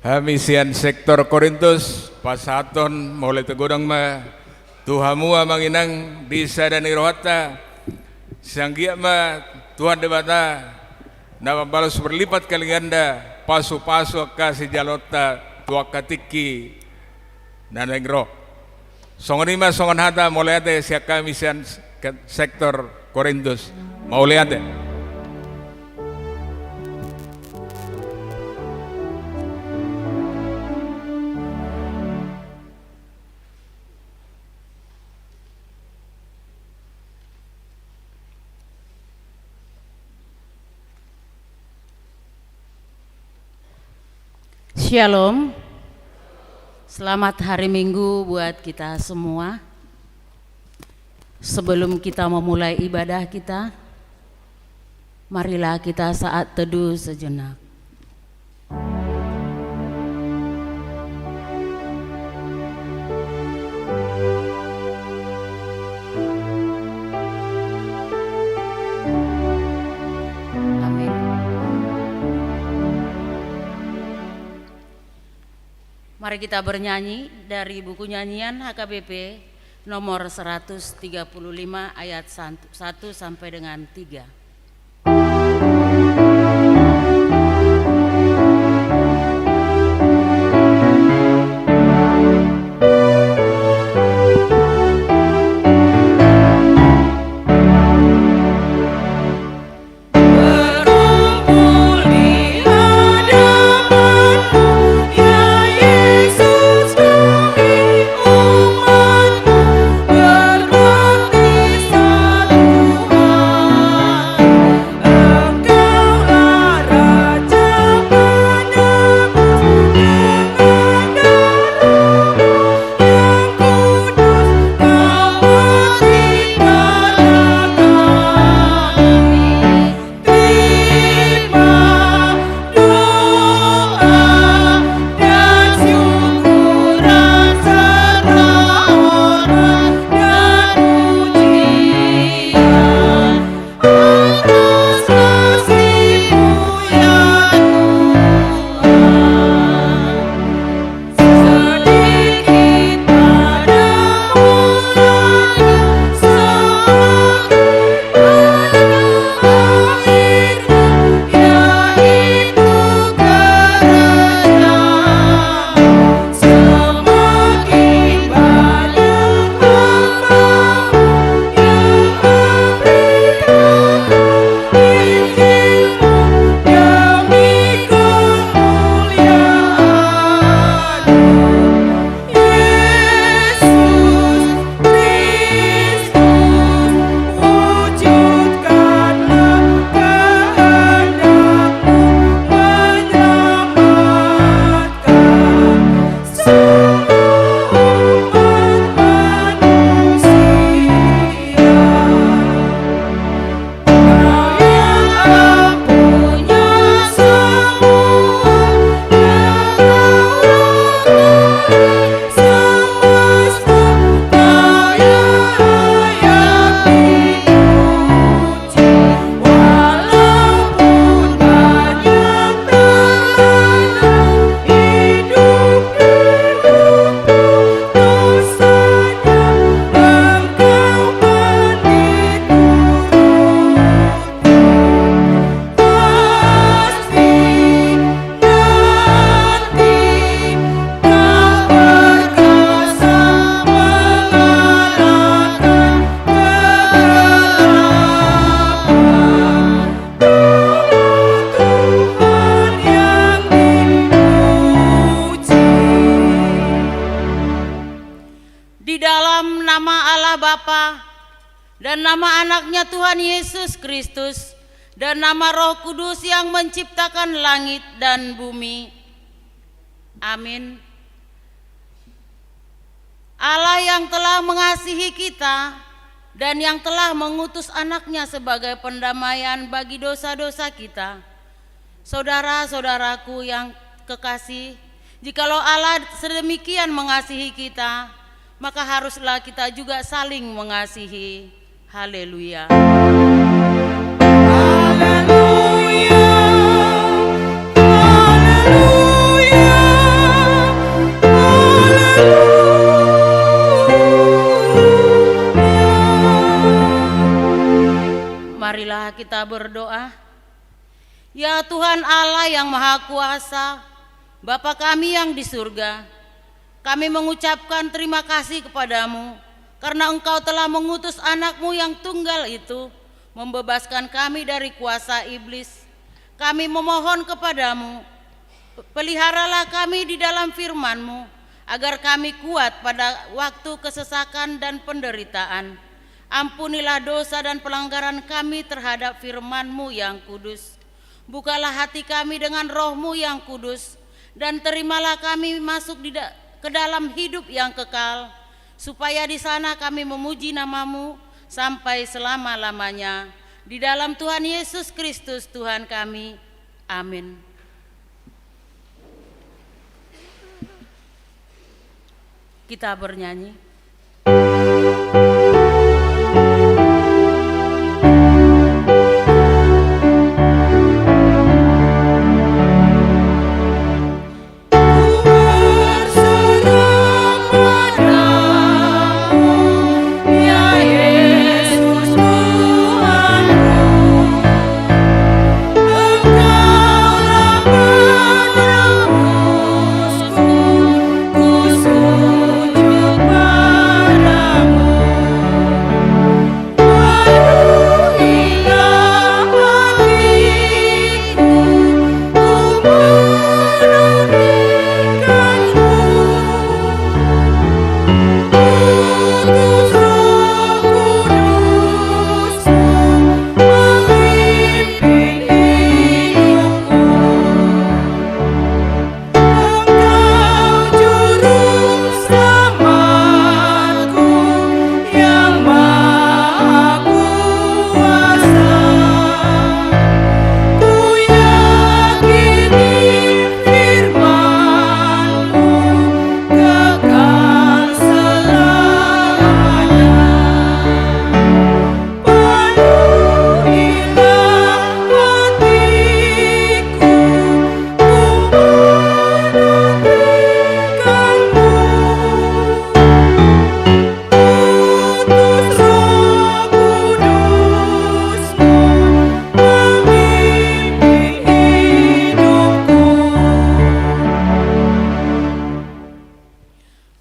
Hamisian sektor Korintus pasaton mulai tegudang ma Tuhamua manginang disa dan irohata sanggia ma Tuhan debata nama balas berlipat kali ganda pasu-pasu kasih jalota tua katiki dan negro songon ima songon hata mulai ate siak Hamisian sektor Korintus mulai ate. Shalom, selamat hari Minggu buat kita semua. Sebelum kita memulai ibadah kita, marilah kita saat teduh sejenak. Mari kita bernyanyi dari buku nyanyian HKBP nomor 135 ayat 1 sampai dengan 3. dan nama anaknya Tuhan Yesus Kristus dan nama Roh Kudus yang menciptakan langit dan bumi. Amin. Allah yang telah mengasihi kita dan yang telah mengutus anaknya sebagai pendamaian bagi dosa-dosa kita. Saudara-saudaraku yang kekasih, jikalau Allah sedemikian mengasihi kita, maka haruslah kita juga saling mengasihi. Haleluya. Marilah kita berdoa. Ya Tuhan Allah yang Maha Kuasa, Bapa kami yang di surga, kami mengucapkan terima kasih kepadamu karena Engkau telah mengutus anak-Mu yang tunggal itu membebaskan kami dari kuasa iblis. Kami memohon kepadamu, peliharalah kami di dalam firman-Mu, agar kami kuat pada waktu kesesakan dan penderitaan. Ampunilah dosa dan pelanggaran kami terhadap firman-Mu yang kudus. Bukalah hati kami dengan Roh-Mu yang kudus, dan terimalah kami masuk ke dalam hidup yang kekal, supaya di sana kami memuji nama-Mu sampai selama-lamanya. Di dalam Tuhan Yesus Kristus Tuhan kami. Amin. Kita bernyanyi.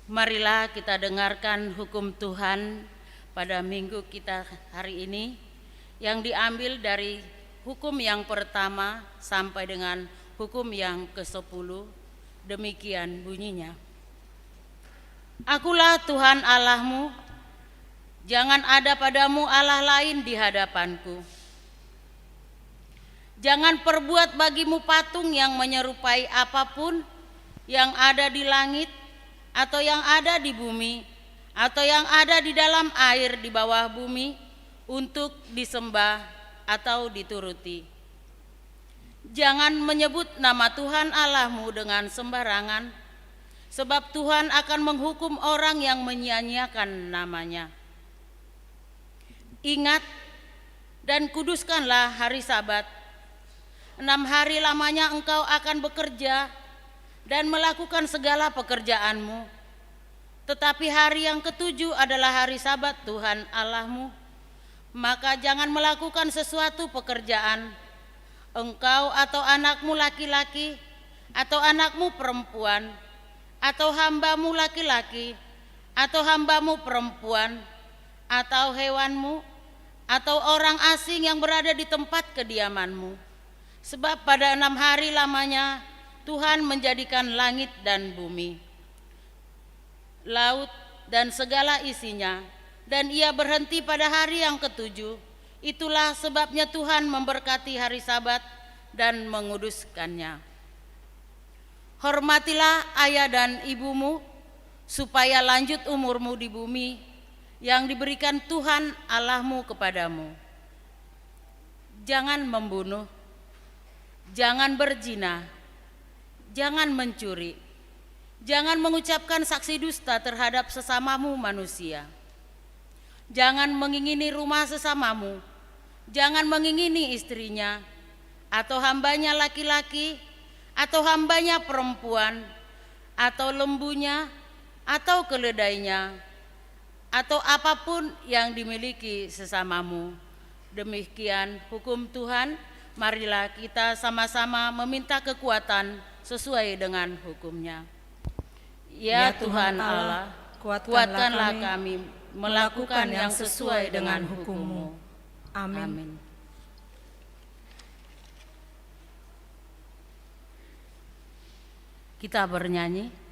Marilah kita dengarkan hukum Tuhan pada minggu kita hari ini yang diambil dari hukum yang pertama sampai dengan hukum yang ke-10. Demikian bunyinya. Akulah Tuhan Allahmu, jangan ada padamu Allah lain di hadapanku. Jangan perbuat bagimu patung yang menyerupai apapun yang ada di langit, atau yang ada di bumi, atau yang ada di dalam air di bawah bumi, untuk disembah atau dituruti. Jangan menyebut nama Tuhan Allahmu dengan sembarangan, sebab Tuhan akan menghukum orang yang menyia-nyiakan namanya. Ingat dan kuduskanlah hari Sabat. 6 hari lamanya engkau akan bekerja dan melakukan segala pekerjaanmu. Tetapi hari yang ke-7 adalah hari Sabat Tuhan Allahmu. Maka jangan melakukan sesuatu pekerjaan, engkau atau anakmu laki-laki, atau anakmu perempuan, atau hambamu laki-laki, atau hambamu perempuan, atau hewanmu, atau orang asing yang berada di tempat kediamanmu. Sebab pada 6 hari lamanya Tuhan menjadikan langit dan bumi, laut dan segala isinya, dan ia berhenti pada hari yang ke-7. Itulah sebabnya Tuhan memberkati hari Sabat dan menguduskannya. Hormatilah ayah dan ibumu, supaya lanjut umurmu di bumi yang diberikan Tuhan Allahmu kepadamu. Jangan membunuh, jangan berzina, jangan mencuri, jangan mengucapkan saksi dusta terhadap sesamamu manusia. Jangan mengingini rumah sesamamu, jangan mengingini istrinya, atau hambanya laki-laki, atau hambanya perempuan, atau lembunya, atau keledainya, atau apapun yang dimiliki sesamamu. Demikian hukum Tuhan, marilah kita sama-sama meminta kekuatan sesuai dengan hukum-Nya. Ya Tuhan Allah, kuatkanlah kami melakukan yang sesuai dengan hukum-Mu. Amin. Kita bernyanyi.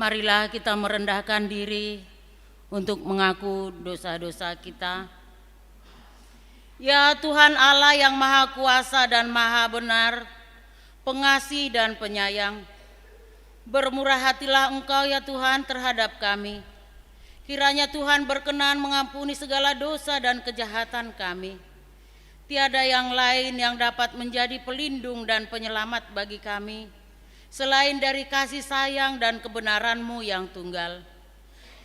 Marilah kita merendahkan diri untuk mengaku dosa-dosa kita. Ya Tuhan Allah yang Maha Kuasa dan Maha Benar, pengasih dan penyayang, bermurah hatilah Engkau ya Tuhan terhadap kami. Kiranya Tuhan berkenan mengampuni segala dosa dan kejahatan kami. Tiada yang lain yang dapat menjadi pelindung dan penyelamat bagi kami selain dari kasih sayang dan kebenaran-Mu yang tunggal.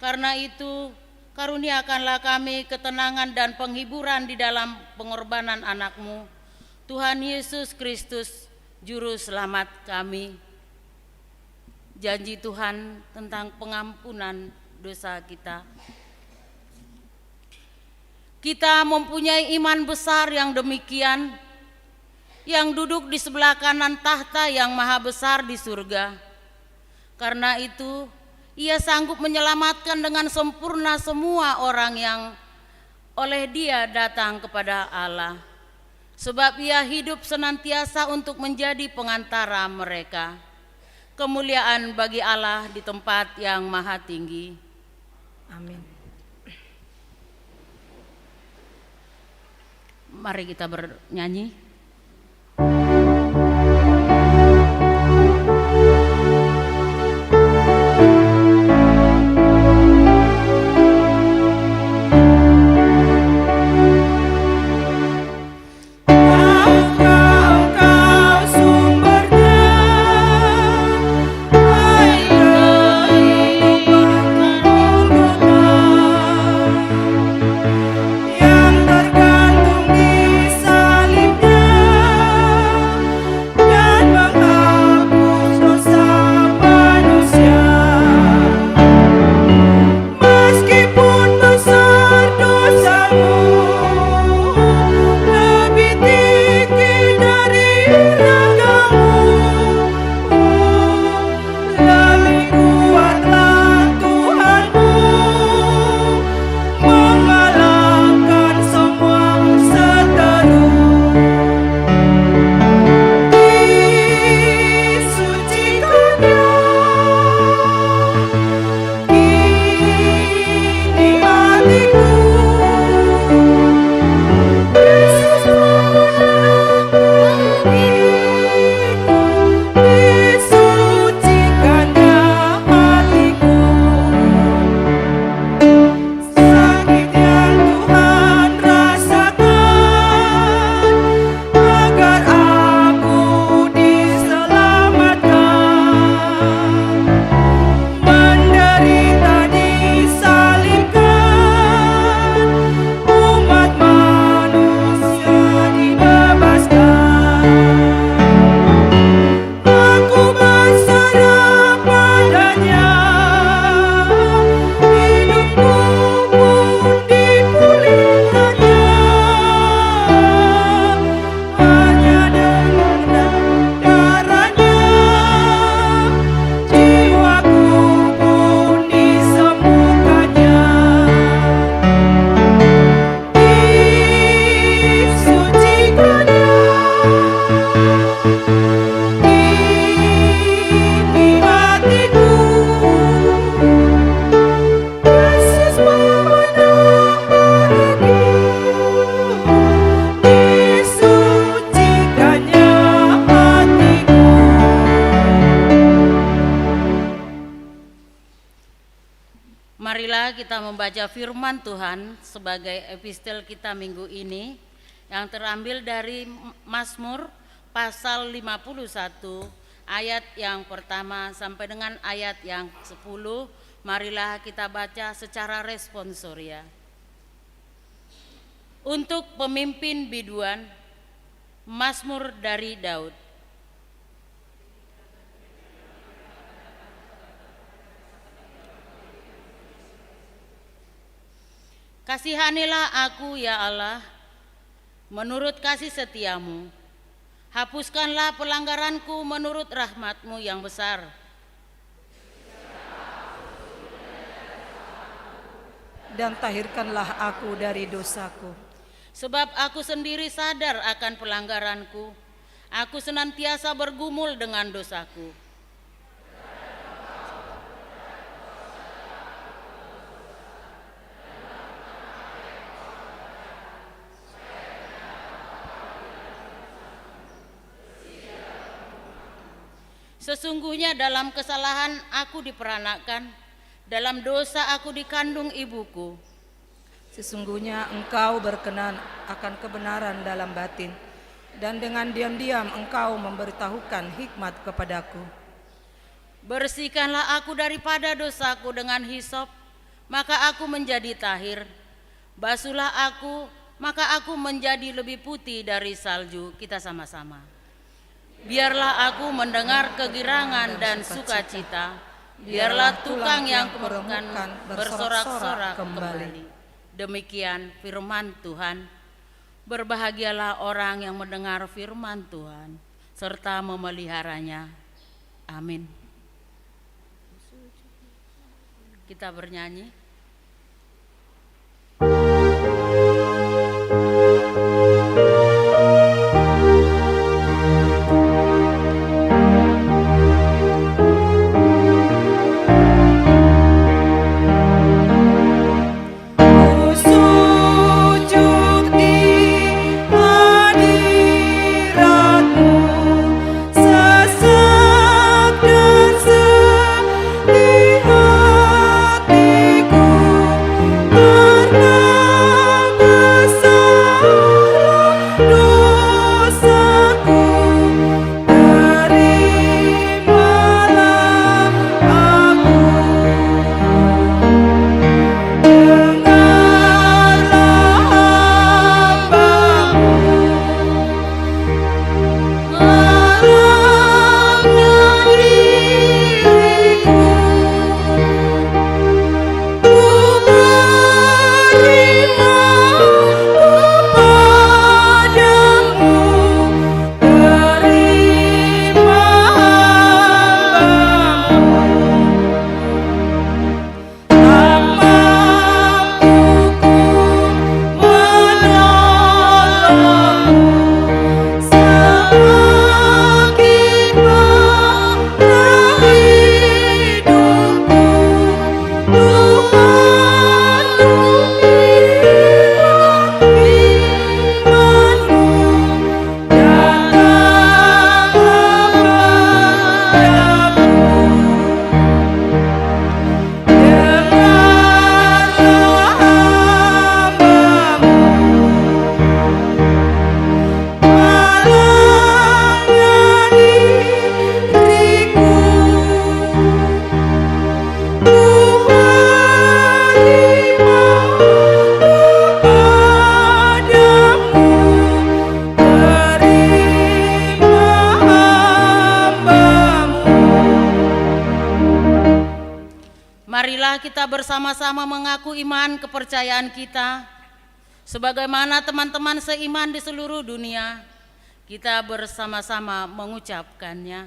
Karena itu, karuniakanlah kami ketenangan dan penghiburan di dalam pengorbanan anak-Mu, Tuhan Yesus Kristus, Juru Selamat kami. Janji Tuhan tentang pengampunan dosa kita. Kita mempunyai iman besar yang demikian, yang duduk di sebelah kanan tahta yang maha besar di surga. Karena itu, Ia sanggup menyelamatkan dengan sempurna semua orang yang oleh Dia datang kepada Allah. Sebab Ia hidup senantiasa untuk menjadi pengantara mereka. Kemuliaan bagi Allah di tempat yang maha tinggi. Amin. Mari kita bernyanyi. Yang tergantung di salibnya. kita membaca firman Tuhan sebagai epistel kita minggu ini yang terambil dari Mazmur pasal 51 ayat yang pertama sampai dengan ayat yang 10. Marilah kita baca secara responsoria. Untuk pemimpin biduan, Mazmur dari Daud. Kasihanilah aku ya Allah, menurut kasih setiamu. Hapuskanlah pelanggaranku menurut rahmat-Mu yang besar. Dan tahirkanlah aku dari dosaku. Sebab aku sendiri sadar akan pelanggaranku. Aku senantiasa bergumul dengan dosaku. Sesungguhnya dalam kesalahan aku diperanakkan, dalam dosa aku dikandung ibuku. Sesungguhnya Engkau berkenan akan kebenaran dalam batin, dan dengan diam-diam Engkau memberitahukan hikmat kepadaku. Bersihkanlah aku daripada dosaku dengan hisop, maka aku menjadi tahir. Basuhlah aku, maka aku menjadi lebih putih dari salju. Kita sama-sama. Biarlah aku mendengar kegirangan dan sukacita. Biarlah tukang yang kemerukan bersorak-sorak kembali. Demikian firman Tuhan. Berbahagialah orang yang mendengar firman Tuhan serta memeliharanya. Amin. Kita bernyanyi. Marilah kita bersama-sama mengaku iman kepercayaan kita. Sebagaimana teman-teman seiman di seluruh dunia, kita bersama-sama mengucapkannya.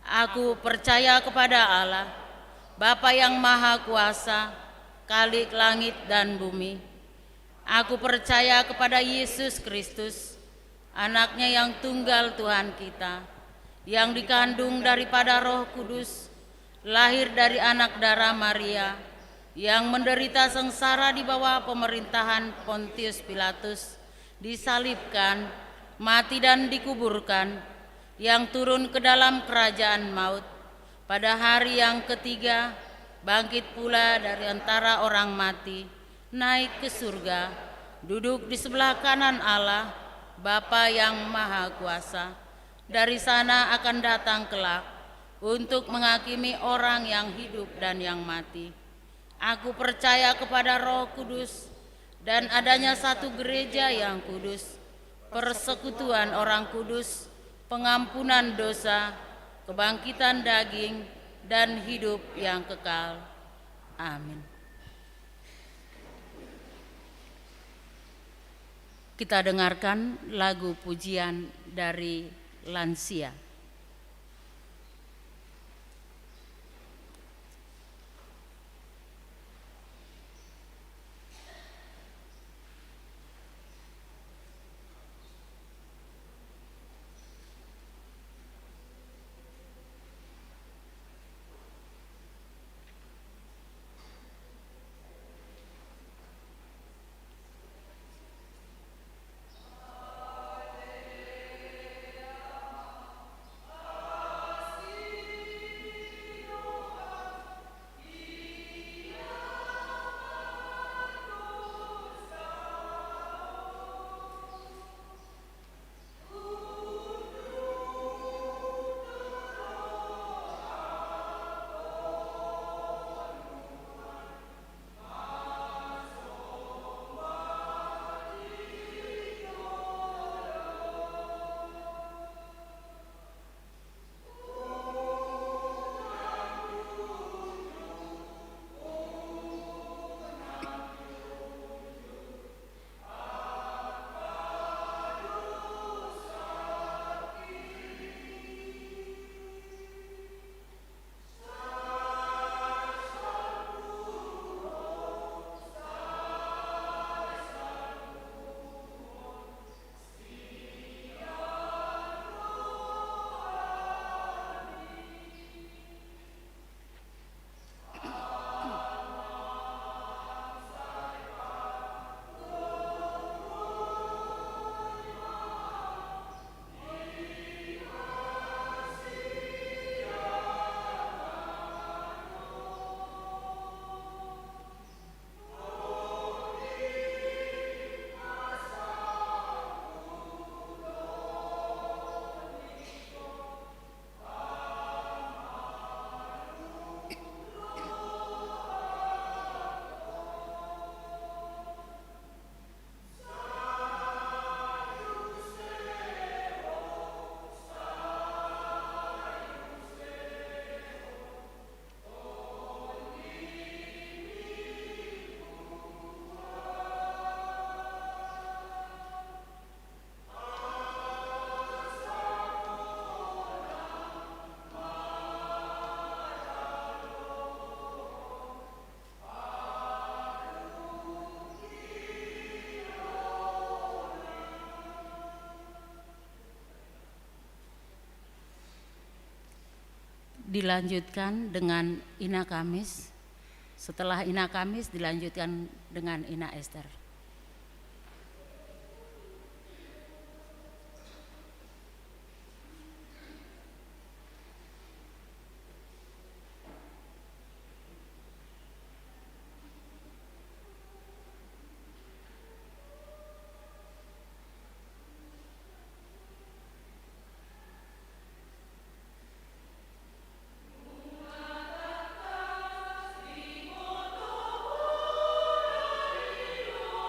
Aku percaya kepada Allah, Bapa yang Maha Kuasa, Khalik langit dan bumi. Aku percaya kepada Yesus Kristus, Anaknya yang tunggal Tuhan kita, yang dikandung daripada Roh Kudus, lahir dari anak darah Maria, yang menderita sengsara di bawah pemerintahan Pontius Pilatus, disalibkan, mati dan dikuburkan, yang turun ke dalam kerajaan maut, pada hari yang ketiga bangkit pula dari antara orang mati, naik ke surga, duduk di sebelah kanan Allah, Bapa yang Maha Kuasa. Dari sana akan datang kelak untuk menghakimi orang yang hidup dan yang mati. Aku percaya kepada Roh Kudus dan adanya satu gereja yang kudus, persekutuan orang kudus, pengampunan dosa, kebangkitan daging, dan hidup yang kekal. Amin. Kita dengarkan lagu pujian dari Lansia. Dilanjutkan dengan Ina Kamis. Setelah Ina Kamis dilanjutkan dengan Ina Esther. Thank you.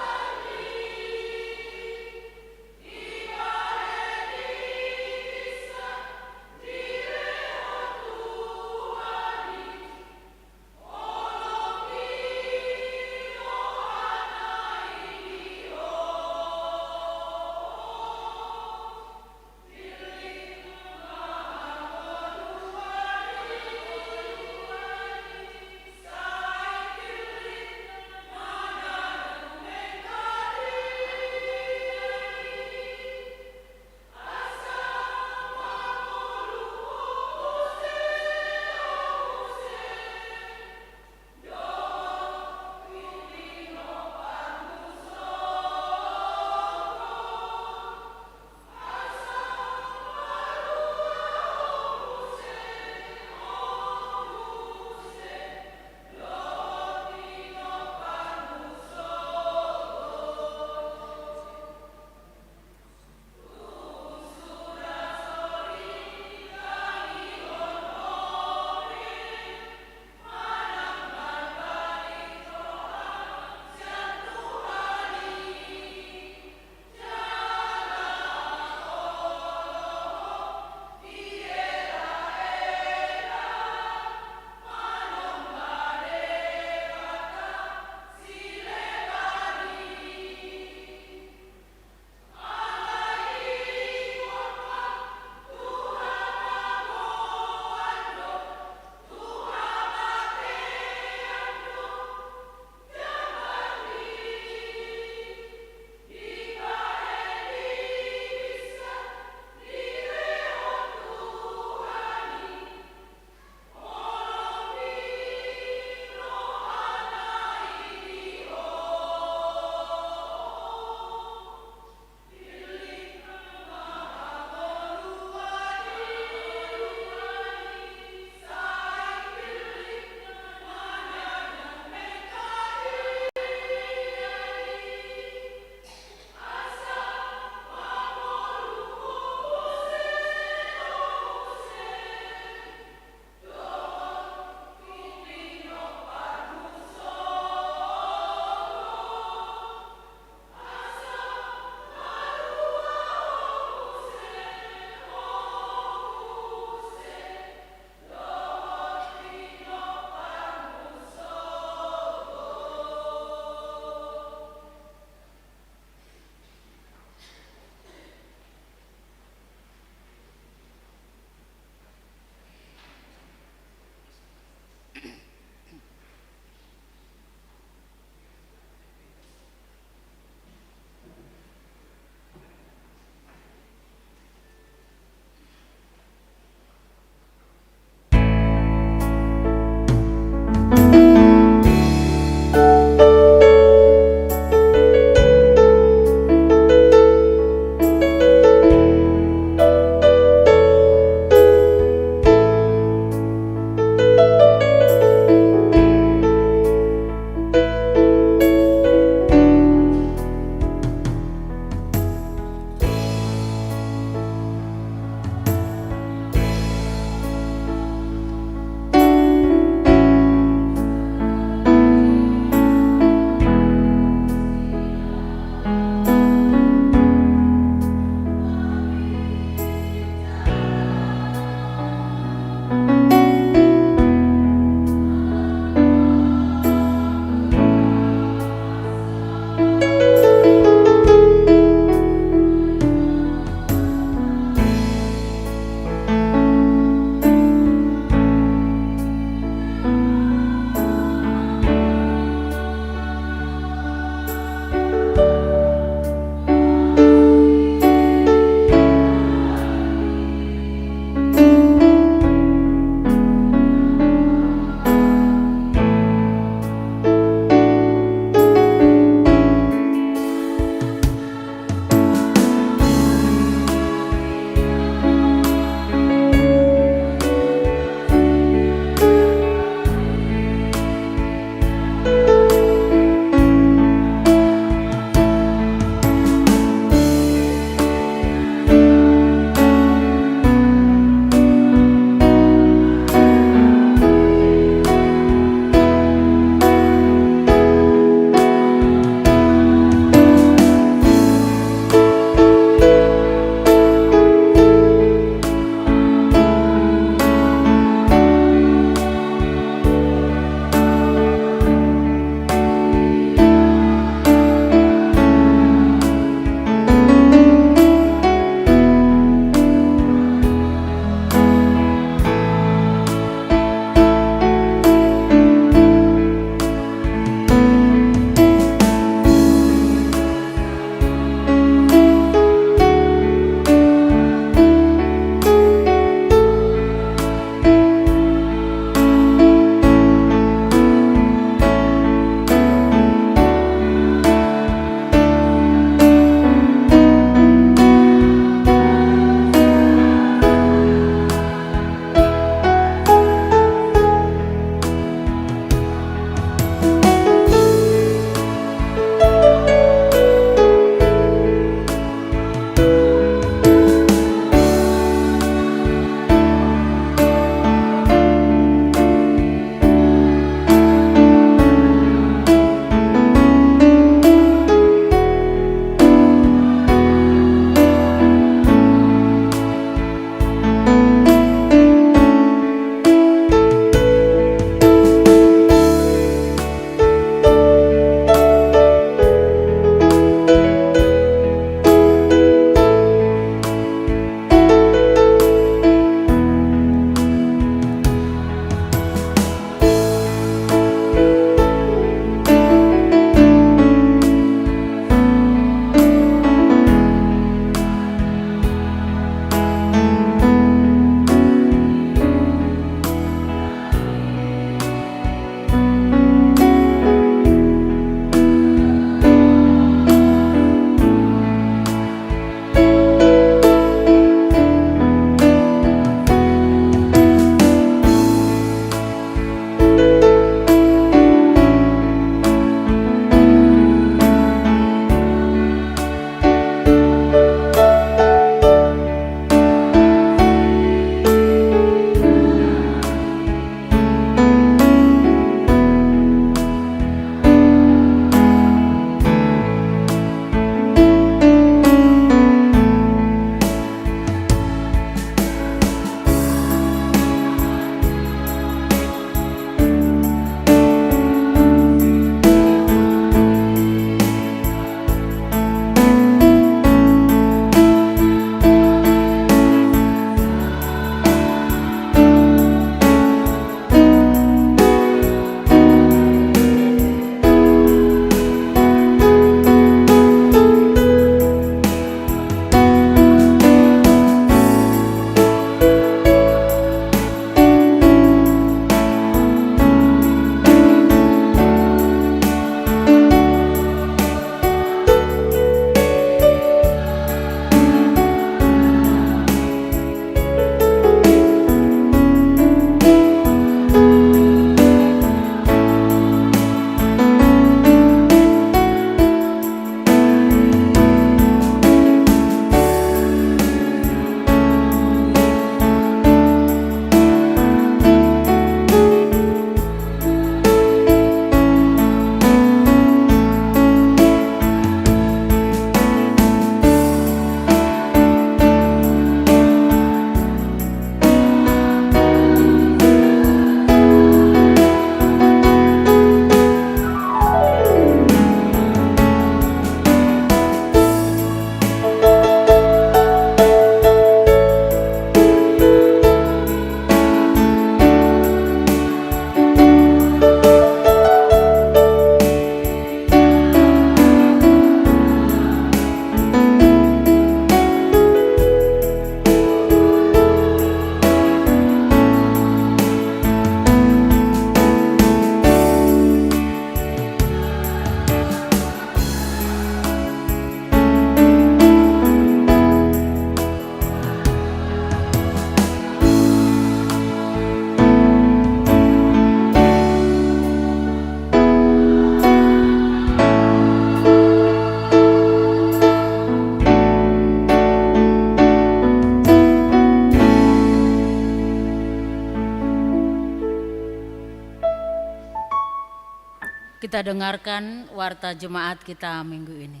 Kita dengarkan warta jemaat kita minggu ini.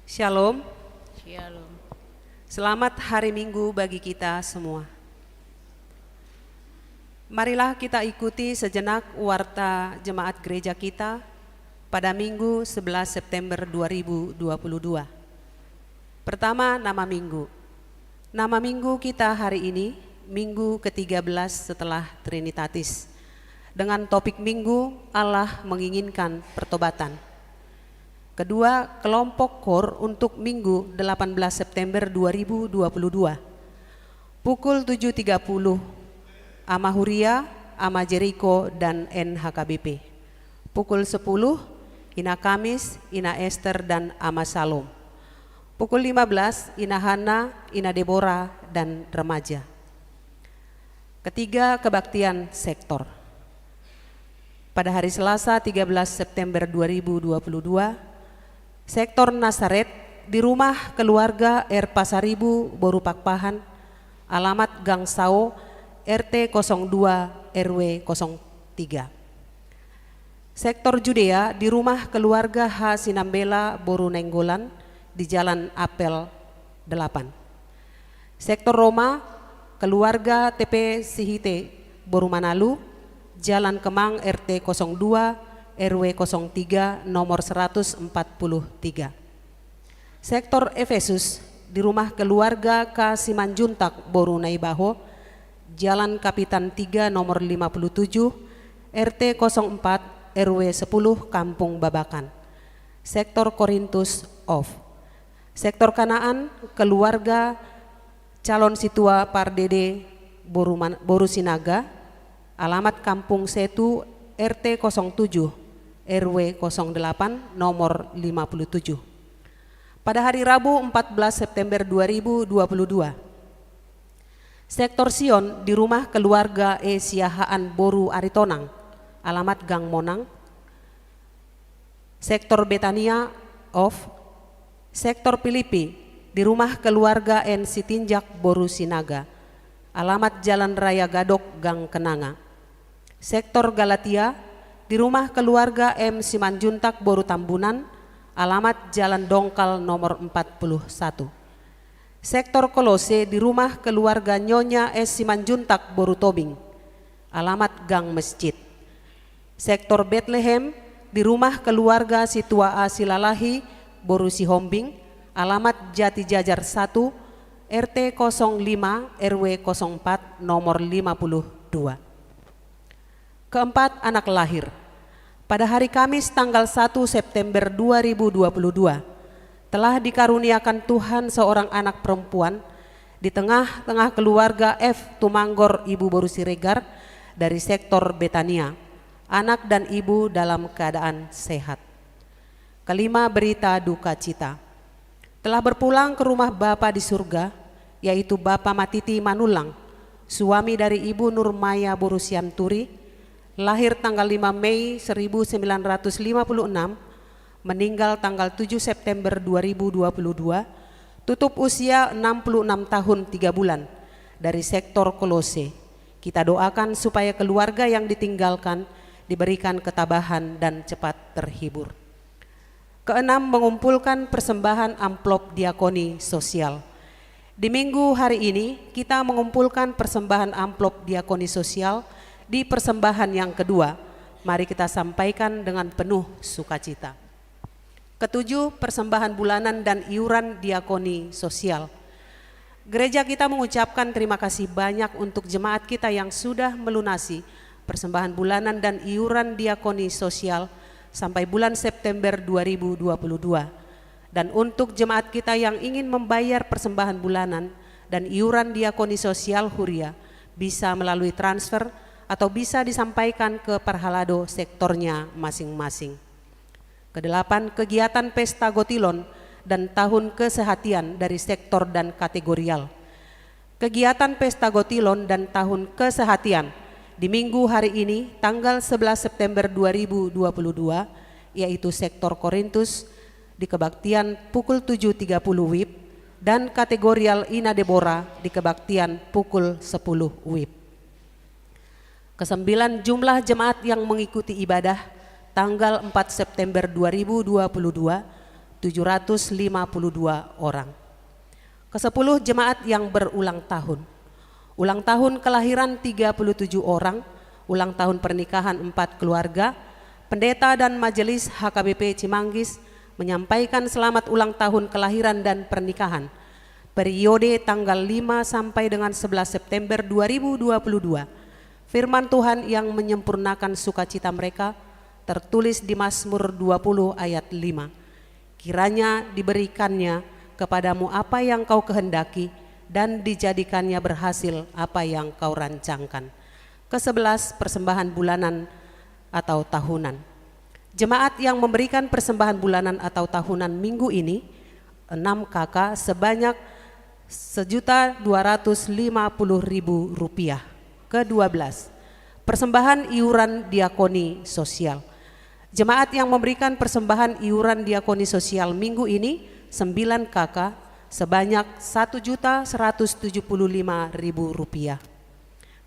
Shalom. Shalom. Selamat hari Minggu bagi kita semua. Marilah kita ikuti sejenak warta jemaat gereja kita pada Minggu 11 September 2022. Pertama, nama minggu. Nama minggu kita hari ini, Minggu ke-13 setelah Trinitatis. Dengan topik minggu, Allah menginginkan pertobatan. Kedua, kelompok KOR untuk Minggu 18 September 2022. Pukul 7.30, Ama Huria, Ama Jericho, dan NHKBP. Pukul 10, Ina Kamis, Ina Esther, dan Ama Salom. Pukul 15, Ina Hana, Ina Deborah, dan remaja. Ketiga, kebaktian sektor. Pada hari Selasa 13 September 2022, Sektor Nasaret di rumah keluarga R Pasaribu, Boru Pakpahan, alamat Gang Sao, RT 02 RW 03. Sektor Judea di rumah keluarga H Sinambela, Boru Nenggolan, di Jalan Apel 8. Sektor Roma, keluarga TP Sihite, Boru Manalu, Jalan Kemang RT 02 RW 03 nomor 143. Sektor Efesus di rumah keluarga K Simanjuntak, Boru Naibaho, Jalan Kapitan 3 nomor 57 RT 04 RW 10 Kampung Babakan. Sektor Korintus Off. Sektor Kanaan keluarga calon situa Pardede, Boru Sinaga, alamat Kampung Setu RT 07 RW 08 nomor 57. Pada hari Rabu 14 September 2022, Sektor Sion di rumah keluarga E Siahaan, Boru Aritonang, alamat Gang Monang. Sektor Betania Off. Sektor Filipi di rumah keluarga N Sitinjak, Boru Sinaga, alamat Jalan Raya Gadok, Gang Kenanga. Sektor Galatia di rumah keluarga M Simanjuntak, Boru Tambunan, alamat Jalan Dongkal nomor 41. Sektor Kolose di rumah keluarga Nyonya S Simanjuntak, Boru Tobing, alamat Gang Masjid. Sektor Bethlehem di rumah keluarga Situa A Silalahi, Boru Sihombing, alamat Jati Jajar 1 RT 05 RW 04 nomor 52. Keempat, anak lahir. Pada hari Kamis tanggal 1 September 2022 telah dikaruniakan Tuhan seorang anak perempuan di tengah-tengah keluarga F Tumanggor, Ibu Boru Siregar dari sektor Betania. Anak dan ibu dalam keadaan sehat. Kelima, berita duka cita. Telah berpulang ke rumah Bapa di surga, yaitu Bapa Matiti Manulang, suami dari Ibu Nurmaya Boru Sianturi, lahir tanggal 5 Mei 1956, meninggal tanggal 7 September 2022, tutup usia 66 tahun 3 bulan dari sektor Kolose. Kita doakan supaya keluarga yang ditinggalkan diberikan ketabahan dan cepat terhibur. Keenam, mengumpulkan persembahan amplop diakoni sosial. Di minggu hari ini kita mengumpulkan persembahan amplop diakoni sosial di persembahan yang kedua. Mari kita sampaikan dengan penuh sukacita. Ketujuh, persembahan bulanan dan iuran diakoni sosial. Gereja kita mengucapkan terima kasih banyak untuk jemaat kita yang sudah melunasi persembahan bulanan dan iuran diakoni sosial sampai bulan September 2022. Dan untuk jemaat kita yang ingin membayar persembahan bulanan dan iuran diakoni sosial Huria bisa melalui transfer atau bisa disampaikan ke Parhalado sektornya masing-masing. Kedelapan, kegiatan pesta Gotilon dan tahun kesehatian dari sektor dan kategorial. Kegiatan pesta Gotilon dan tahun kesehatian di minggu hari ini tanggal 11 September 2022 yaitu sektor Korintus di kebaktian pukul 7.30 WIB dan kategorial Ina Deborah di kebaktian pukul 10 WIB. Kesembilan, jumlah jemaat yang mengikuti ibadah tanggal 4 September 2022, 752 orang. Kesepuluh, jemaat yang berulang tahun. Ulang tahun kelahiran 37 orang, ulang tahun pernikahan 4 keluarga. Pendeta dan Majelis HKBP Cimanggis menyampaikan selamat ulang tahun kelahiran dan pernikahan periode tanggal 5 sampai dengan 11 September 2022. Firman Tuhan yang menyempurnakan sukacita mereka tertulis di Mazmur 20 ayat 5. Kiranya diberikannya kepadamu apa yang kau kehendaki dan dijadikannya berhasil apa yang kau rancangkan. Ke-11, persembahan bulanan atau tahunan. Jemaat yang memberikan persembahan bulanan atau tahunan minggu ini 6 KK sebanyak Rp1.250.000. Ke-12, persembahan iuran diakoni sosial. Jemaat yang memberikan persembahan iuran diakoni sosial minggu ini 9 KK sebanyak Rp1.175.000.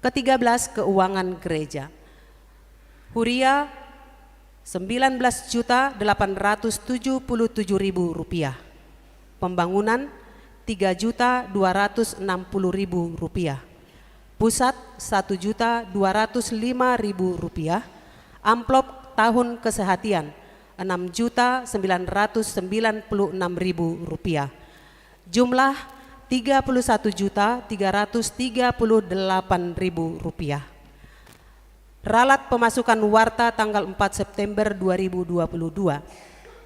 Ke-13, keuangan gereja. Huria Rp19.877.000. Pembangunan Rp3.260.000. Pusat Rp1.205.000. Amplop tahun kesehatian Rp6.996.000. Jumlah Rp31.338.000. Ralat pemasukan warta tanggal 4 September 2022.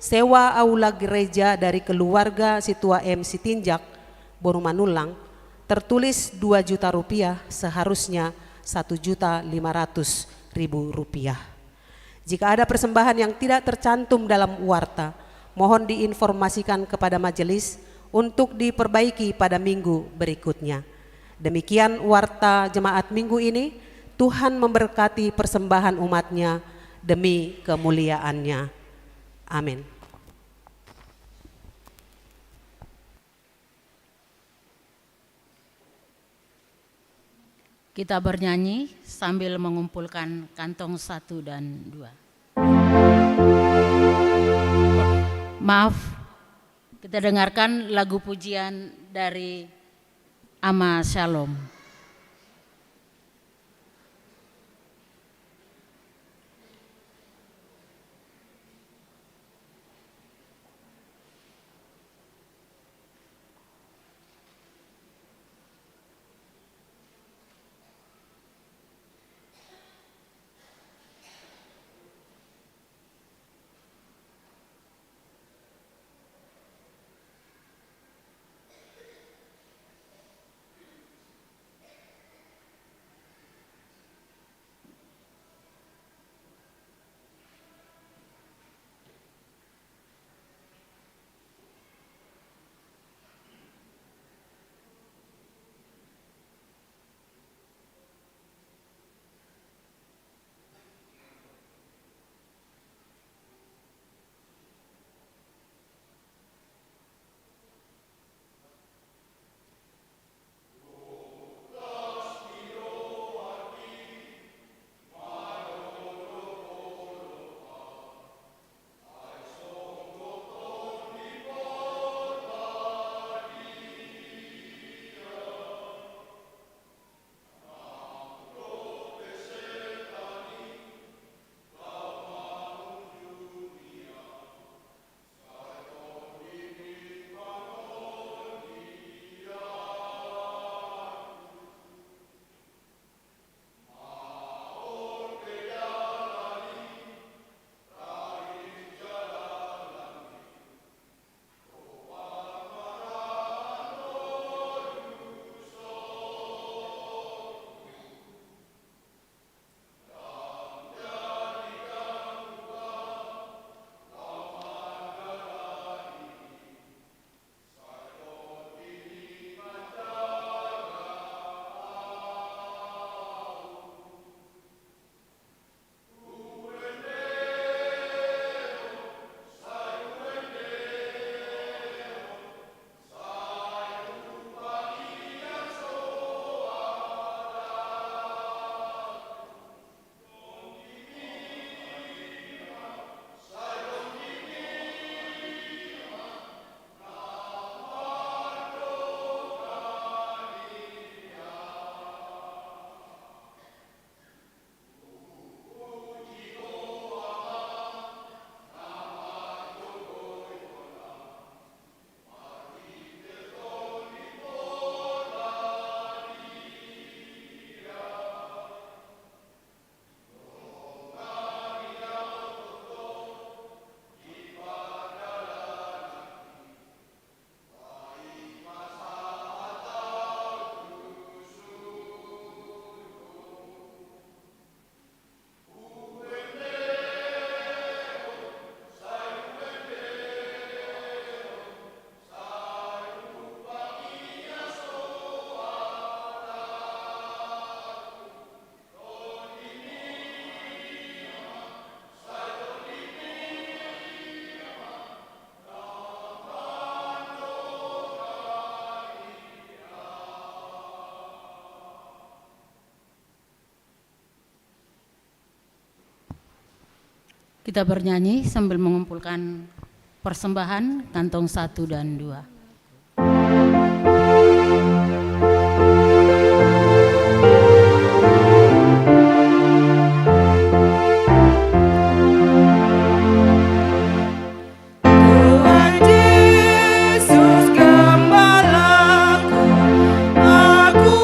Sewa aula gereja dari keluarga Situa M Sitinjak Borumanulang tertulis Rp2 juta, seharusnya Rp1.500.000. Jika ada persembahan yang tidak tercantum dalam warta, mohon diinformasikan kepada majelis untuk diperbaiki pada minggu berikutnya. Demikian warta jemaat minggu ini. Tuhan memberkati persembahan umatnya demi kemuliaannya. Amin. Kita bernyanyi sambil mengumpulkan kantong 1 dan 2. Maaf, kita dengarkan lagu pujian dari Ama Shalom. Kita bernyanyi sambil mengumpulkan persembahan kantong 1 dan 2. Aku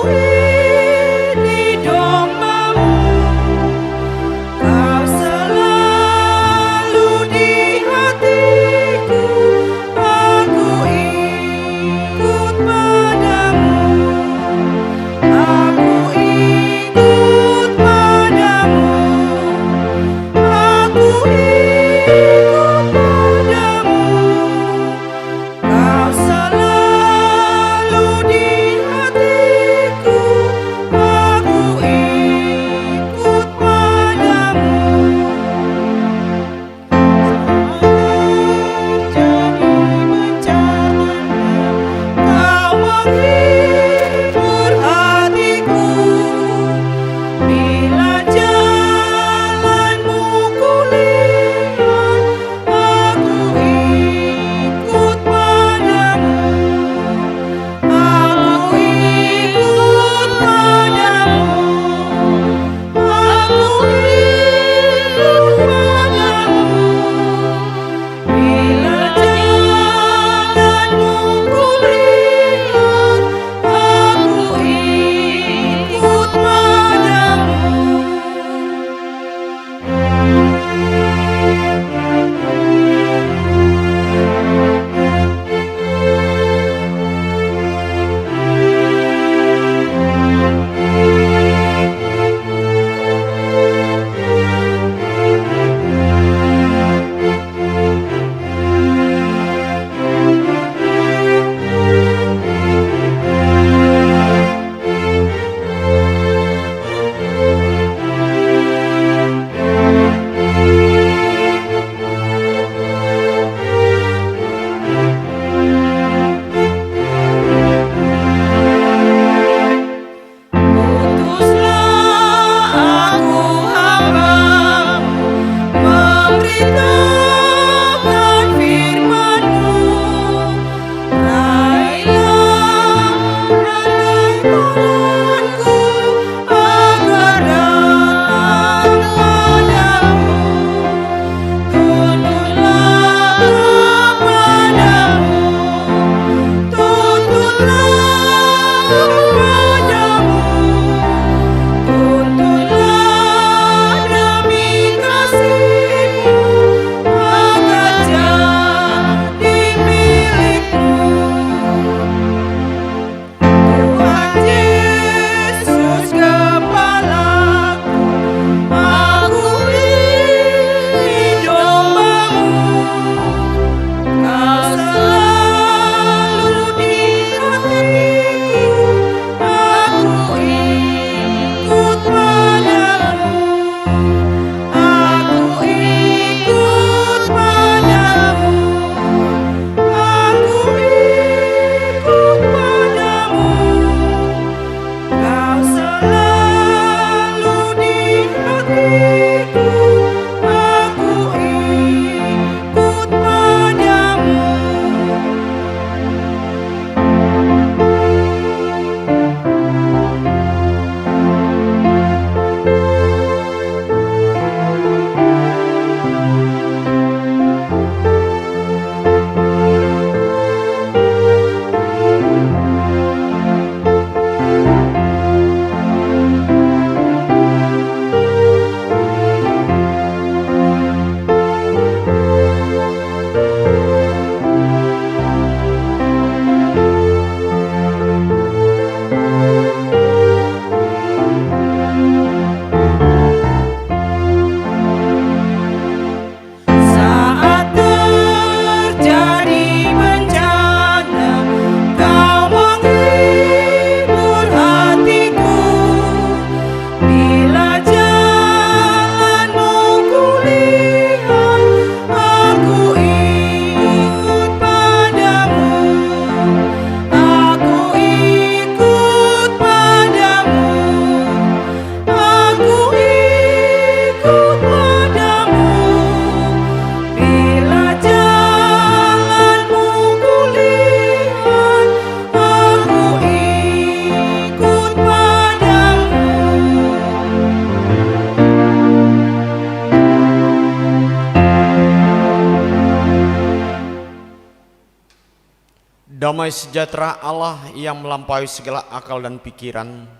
Damai sejahtera Allah yang melampaui segala akal dan pikiran,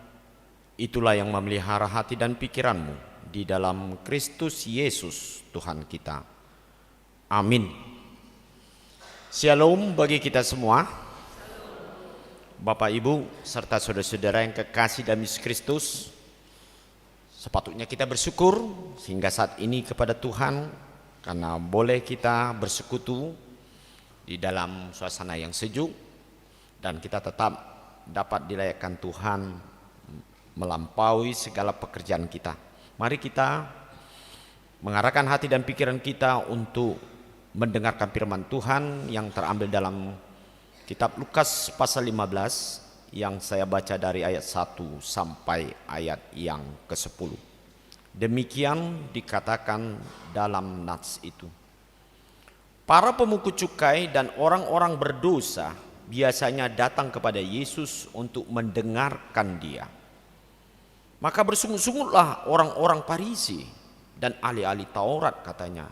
itulah yang memelihara hati dan pikiranmu di dalam Kristus Yesus Tuhan kita. Amin. Shalom bagi kita semua. Bapak Ibu serta saudara-saudara yang kekasih dalam Yesus Kristus, sepatutnya kita bersyukur sehingga saat ini kepada Tuhan karena boleh kita bersekutu di dalam suasana yang sejuk dan kita tetap dapat dilayakkan Tuhan melampaui segala pekerjaan kita. Mari kita mengarahkan hati dan pikiran kita untuk mendengarkan firman Tuhan yang terambil dalam kitab Lukas pasal 15 yang saya baca dari ayat 1 sampai ayat yang ke-10. Demikian dikatakan dalam nats itu. Para pemungut cukai dan orang-orang berdosa biasanya datang kepada Yesus untuk mendengarkan Dia. Maka bersungut-sungutlah orang-orang Farisi dan ahli-ahli Taurat, katanya,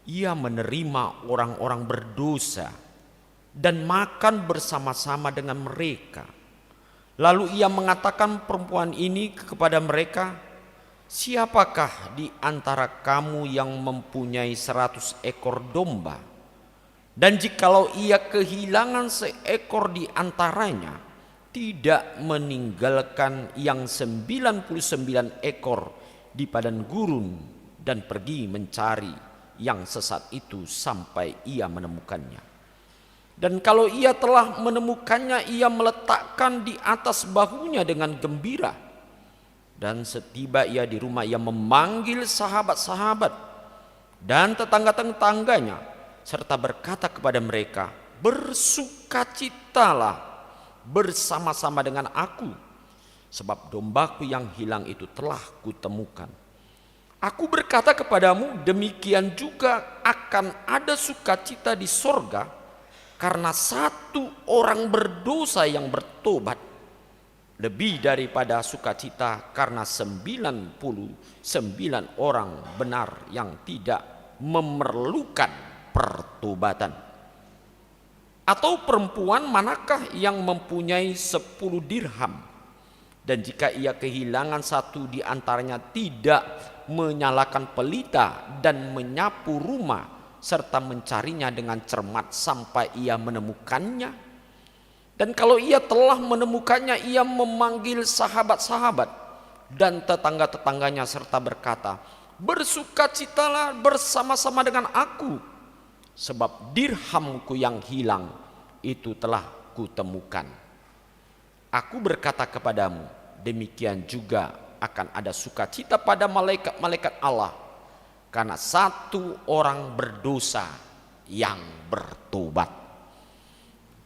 ia menerima orang-orang berdosa dan makan bersama-sama dengan mereka. Lalu ia mengatakan perempuan ini kepada mereka, siapakah di antara kamu yang mempunyai 100 ekor domba? Dan jikalau ia kehilangan seekor di antaranya, tidak meninggalkan yang 99 ekor di padang gurun dan pergi mencari yang sesat itu sampai ia menemukannya. Dan kalau ia telah menemukannya, ia meletakkan di atas bahunya dengan gembira. Dan setiba ia di rumah, ia memanggil sahabat-sahabat dan tetangga-tetangganya serta berkata kepada mereka, bersukacitalah bersama-sama dengan aku, sebab dombaku yang hilang itu telah kutemukan. Aku berkata kepadamu, demikian juga akan ada sukacita di sorga karena satu orang berdosa yang bertobat, lebih daripada sukacita karena 99 orang benar yang tidak memerlukan pertobatan. Atau perempuan manakah yang mempunyai 10 dirham dan jika ia kehilangan satu di antaranya tidak menyalakan pelita dan menyapu rumah serta mencarinya dengan cermat sampai ia menemukannya? Dan kalau ia telah menemukannya, ia memanggil sahabat-sahabat dan tetangga-tetangganya serta berkata, bersukacitalah bersama-sama dengan aku, sebab dirhamku yang hilang itu telah kutemukan. Aku berkata kepadamu, demikian juga akan ada sukacita pada malaikat-malaikat Allah karena satu orang berdosa yang bertobat.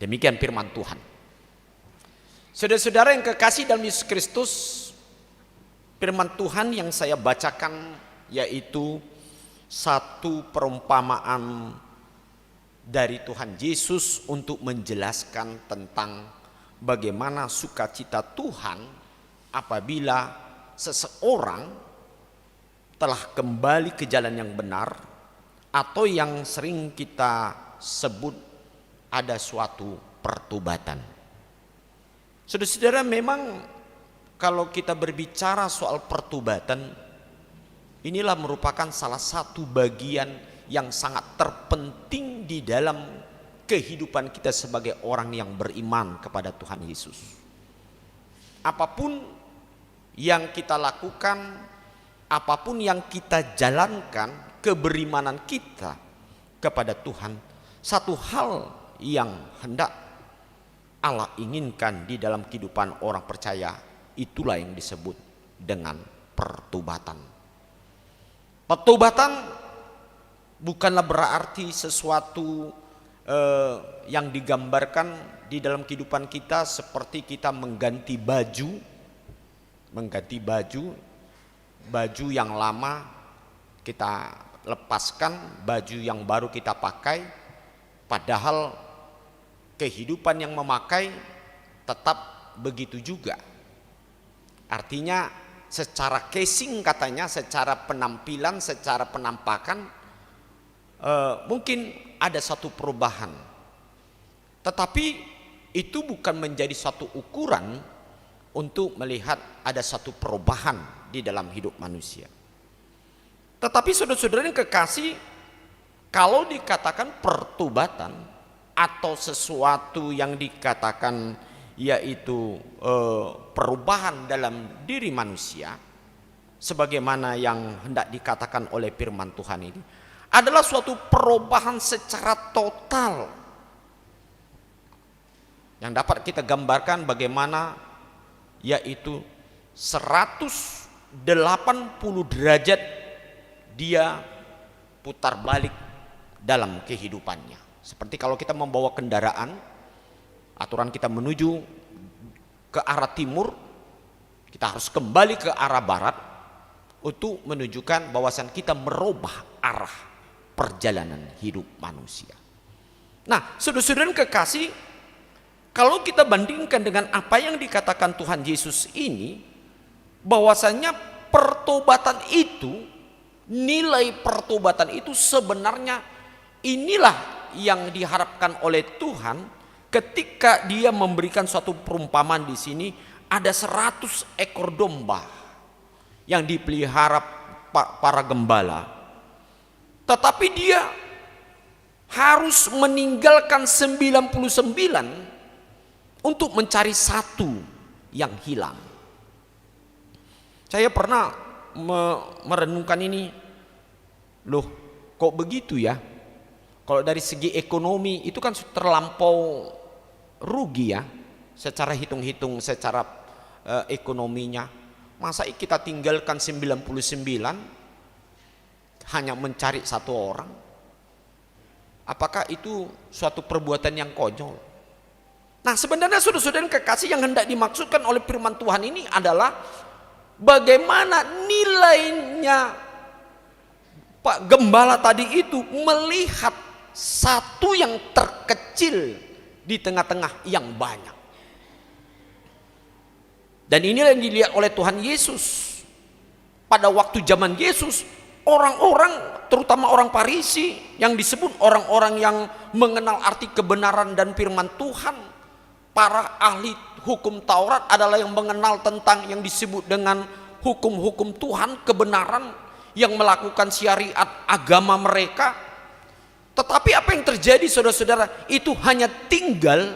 Demikian firman Tuhan. Saudara-saudara yang kekasih dalam Yesus Kristus, firman Tuhan yang saya bacakan yaitu satu perumpamaan dari Tuhan Yesus untuk menjelaskan tentang bagaimana sukacita Tuhan apabila seseorang telah kembali ke jalan yang benar atau yang sering kita sebut ada suatu pertobatan. Saudara-saudara, memang kalau kita berbicara soal pertobatan, inilah merupakan salah satu bagian yang sangat terpenting di dalam kehidupan kita sebagai orang yang beriman kepada Tuhan Yesus. Apapun yang kita lakukan, apapun yang kita jalankan, keberimanan kita kepada Tuhan, satu hal yang hendak Allah inginkan di dalam kehidupan orang percaya, itulah yang disebut dengan pertobatan. Pertobatan bukanlah berarti sesuatu yang digambarkan di dalam kehidupan kita seperti kita mengganti baju yang lama kita lepaskan, baju yang baru kita pakai, padahal kehidupan yang memakai tetap begitu juga. Artinya secara casing katanya, secara penampilan, secara penampakan mungkin ada satu perubahan, tetapi itu bukan menjadi suatu ukuran untuk melihat ada satu perubahan di dalam hidup manusia. Tetapi saudara-saudara yang kekasih, kalau dikatakan pertobatan atau sesuatu yang dikatakan yaitu perubahan dalam diri manusia, sebagaimana yang hendak dikatakan oleh firman Tuhan ini, adalah suatu perubahan secara total yang dapat kita gambarkan bagaimana yaitu 180 derajat dia putar balik dalam kehidupannya. Seperti kalau kita membawa kendaraan, aturan kita menuju ke arah timur, kita harus kembali ke arah barat untuk menunjukkan bahwasan kita merubah arah perjalanan hidup manusia. Nah, saudara-saudara kekasih, kalau kita bandingkan dengan apa yang dikatakan Tuhan Yesus ini, bahwasanya pertobatan itu, nilai pertobatan itu sebenarnya inilah yang diharapkan oleh Tuhan ketika dia memberikan suatu perumpamaan di sini. Ada 100 ekor domba yang dipelihara para gembala, tetapi dia harus meninggalkan 99 untuk mencari satu yang hilang. Saya pernah merenungkan ini, loh kok begitu ya? Kalau dari segi ekonomi itu kan terlampau rugi ya, secara hitung-hitung secara ekonominya. Masa kita tinggalkan 99 hanya mencari satu orang? Apakah itu suatu perbuatan yang konyol? Nah, sebenarnya saudara-saudara yang kekasih, yang hendak dimaksudkan oleh firman Tuhan ini adalah bagaimana nilainya Pak Gembala tadi itu melihat satu yang terkecil di tengah-tengah yang banyak. Dan inilah yang dilihat oleh Tuhan Yesus. Pada waktu zaman Yesus, orang-orang, terutama orang Farisi, yang disebut orang-orang yang mengenal arti kebenaran dan firman Tuhan, para ahli hukum Taurat adalah yang mengenal tentang yang disebut dengan hukum-hukum Tuhan, kebenaran, yang melakukan syariat agama mereka. Tetapi apa yang terjadi saudara-saudara, itu hanya tinggal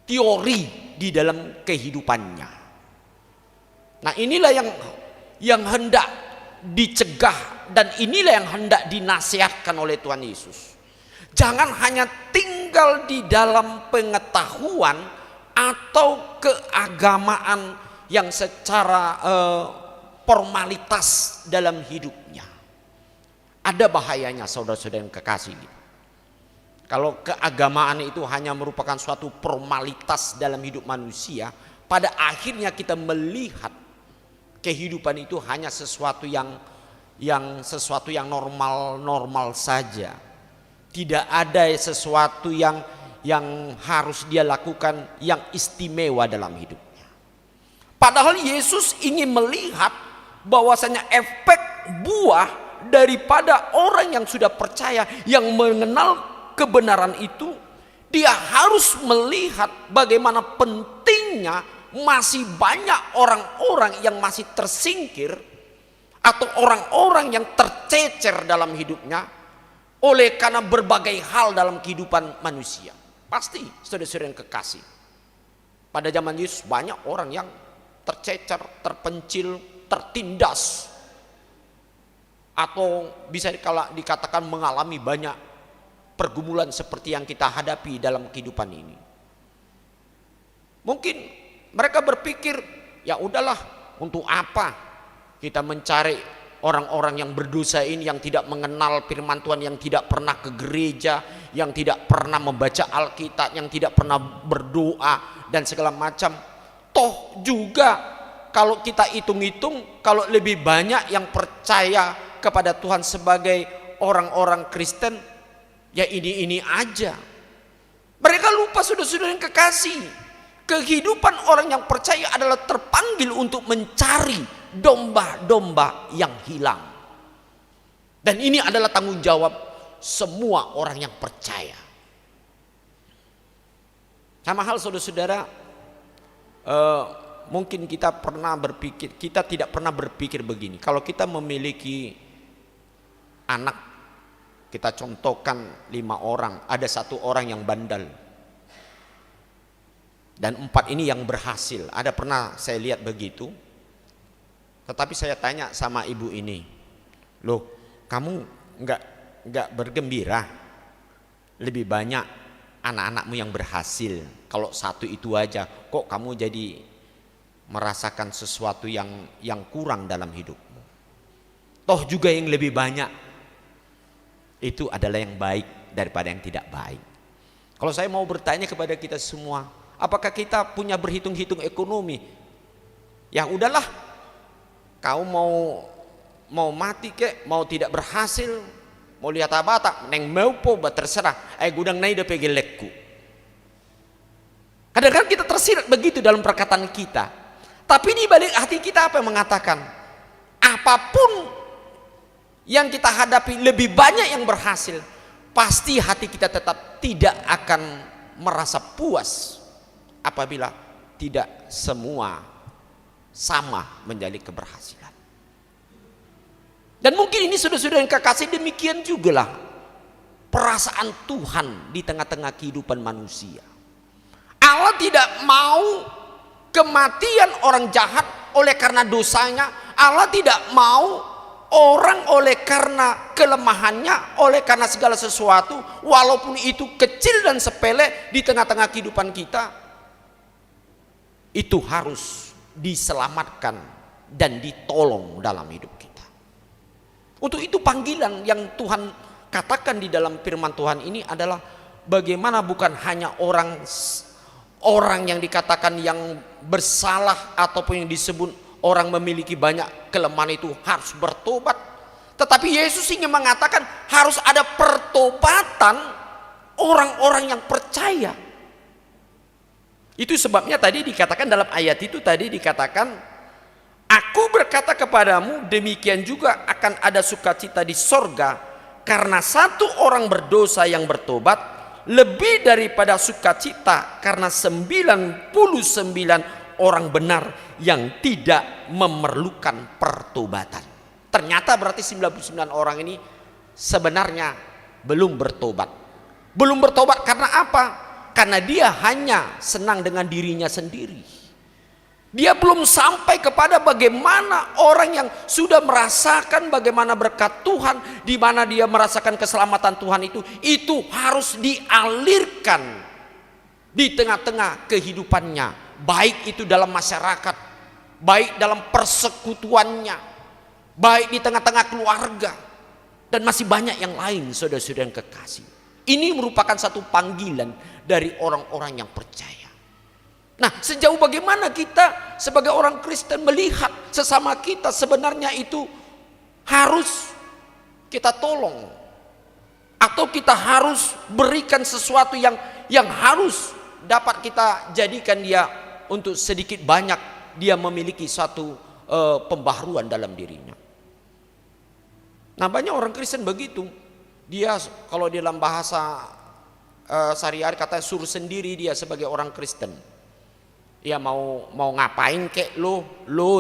teori di dalam kehidupannya. Nah, inilah yang hendak dicegah dan inilah yang hendak dinasihatkan oleh Tuhan Yesus. Jangan hanya tinggal di dalam pengetahuan atau keagamaan yang secara formalitas dalam hidupnya. Ada bahayanya saudara-saudara yang kekasih. Kalau keagamaan itu hanya merupakan suatu formalitas dalam hidup manusia, pada akhirnya kita melihat kehidupan itu hanya sesuatu yang normal saja. Tidak ada sesuatu yang harus dia lakukan yang istimewa dalam hidupnya. Padahal Yesus ingin melihat bahwasanya efek buah daripada orang yang sudah percaya, yang mengenal kebenaran itu, dia harus melihat bagaimana pentingnya masih banyak orang-orang yang masih tersingkir atau orang-orang yang tercecer dalam hidupnya oleh karena berbagai hal dalam kehidupan manusia. Pasti saudara-saudara yang kekasih, pada zaman Yesus banyak orang yang tercecer, terpencil, tertindas, atau bisa dikatakan mengalami banyak pergumulan seperti yang kita hadapi dalam kehidupan ini. Mungkin mereka berpikir, ya udahlah, untuk apa kita mencari orang-orang yang berdosa ini, yang tidak mengenal firman Tuhan, yang tidak pernah ke gereja, yang tidak pernah membaca Alkitab, yang tidak pernah berdoa dan segala macam. Toh juga kalau kita hitung-hitung, kalau lebih banyak yang percaya kepada Tuhan sebagai orang-orang Kristen, ya ini aja. Mereka lupa saudara-saudara yang kekasih, kehidupan orang yang percaya adalah terpanggil untuk mencari domba-domba yang hilang. Dan ini adalah tanggung jawab semua orang yang percaya. Sama hal saudara-saudara, mungkin kita tidak pernah berpikir begini. Kalau kita memiliki anak, kita contohkan 5 orang, ada 1 orang yang bandel dan 4 ini yang berhasil. Ada pernah saya lihat begitu. Tetapi saya tanya sama ibu ini, loh, kamu nggak bergembira? Lebih banyak anak-anakmu yang berhasil. Kalau 1 itu aja, kok kamu jadi merasakan sesuatu yang kurang dalam hidupmu? Toh juga yang lebih banyak itu adalah yang baik daripada yang tidak baik. Kalau saya mau bertanya kepada kita semua, apakah kita punya berhitung-hitung ekonomi? Ya udahlah, kau mau mati kek, mau tidak berhasil, mau lihat apa neng mau po terserah. Gudang nai de pegelekku. Kadang-kadang kita tersirat begitu dalam perkataan kita. Tapi di balik hati kita apa yang mengatakan? Apapun yang kita hadapi, lebih banyak yang berhasil, pasti hati kita tetap tidak akan merasa puas apabila tidak semua sama menjadi keberhasilan. Dan mungkin ini saudara-saudara yang kekasih, demikian juga lah perasaan Tuhan di tengah-tengah kehidupan manusia. Allah tidak mau kematian orang jahat oleh karena dosanya. Allah tidak mau orang oleh karena kelemahannya, oleh karena segala sesuatu, walaupun itu kecil dan sepele di tengah-tengah kehidupan kita, itu harus diselamatkan dan ditolong dalam hidup kita. Untuk itu panggilan yang Tuhan katakan di dalam firman Tuhan ini adalah bagaimana bukan hanya orang yang dikatakan yang bersalah ataupun yang disebut orang memiliki banyak kelemahan itu harus bertobat, tetapi Yesus ingin mengatakan harus ada pertobatan orang-orang yang percaya. Itu sebabnya tadi dikatakan dalam ayat itu tadi dikatakan, aku berkata kepadamu demikian juga akan ada sukacita di sorga karena 1 orang berdosa yang bertobat, lebih daripada sukacita karena 99 orang benar yang tidak memerlukan pertobatan. Ternyata berarti 99 orang ini sebenarnya belum bertobat. Belum bertobat karena apa? Karena dia hanya senang dengan dirinya sendiri. Dia belum sampai kepada bagaimana orang yang sudah merasakan bagaimana berkat Tuhan, di mana dia merasakan keselamatan Tuhan itu harus dialirkan di tengah-tengah kehidupannya. Baik itu dalam masyarakat, baik dalam persekutuannya, baik di tengah-tengah keluarga, dan masih banyak yang lain saudara-saudara yang kekasih. Ini merupakan satu panggilan dari orang-orang yang percaya. Nah, sejauh bagaimana kita sebagai orang Kristen melihat sesama kita sebenarnya itu harus kita tolong, atau kita harus berikan sesuatu yang harus dapat kita jadikan dia untuk sedikit banyak dia memiliki satu pembaharuan dalam dirinya. Nah, banyak orang Kristen begitu. Dia kalau dalam bahasa sehari-hari katanya suruh sendiri dia sebagai orang Kristen. Ya mau ngapain kek lo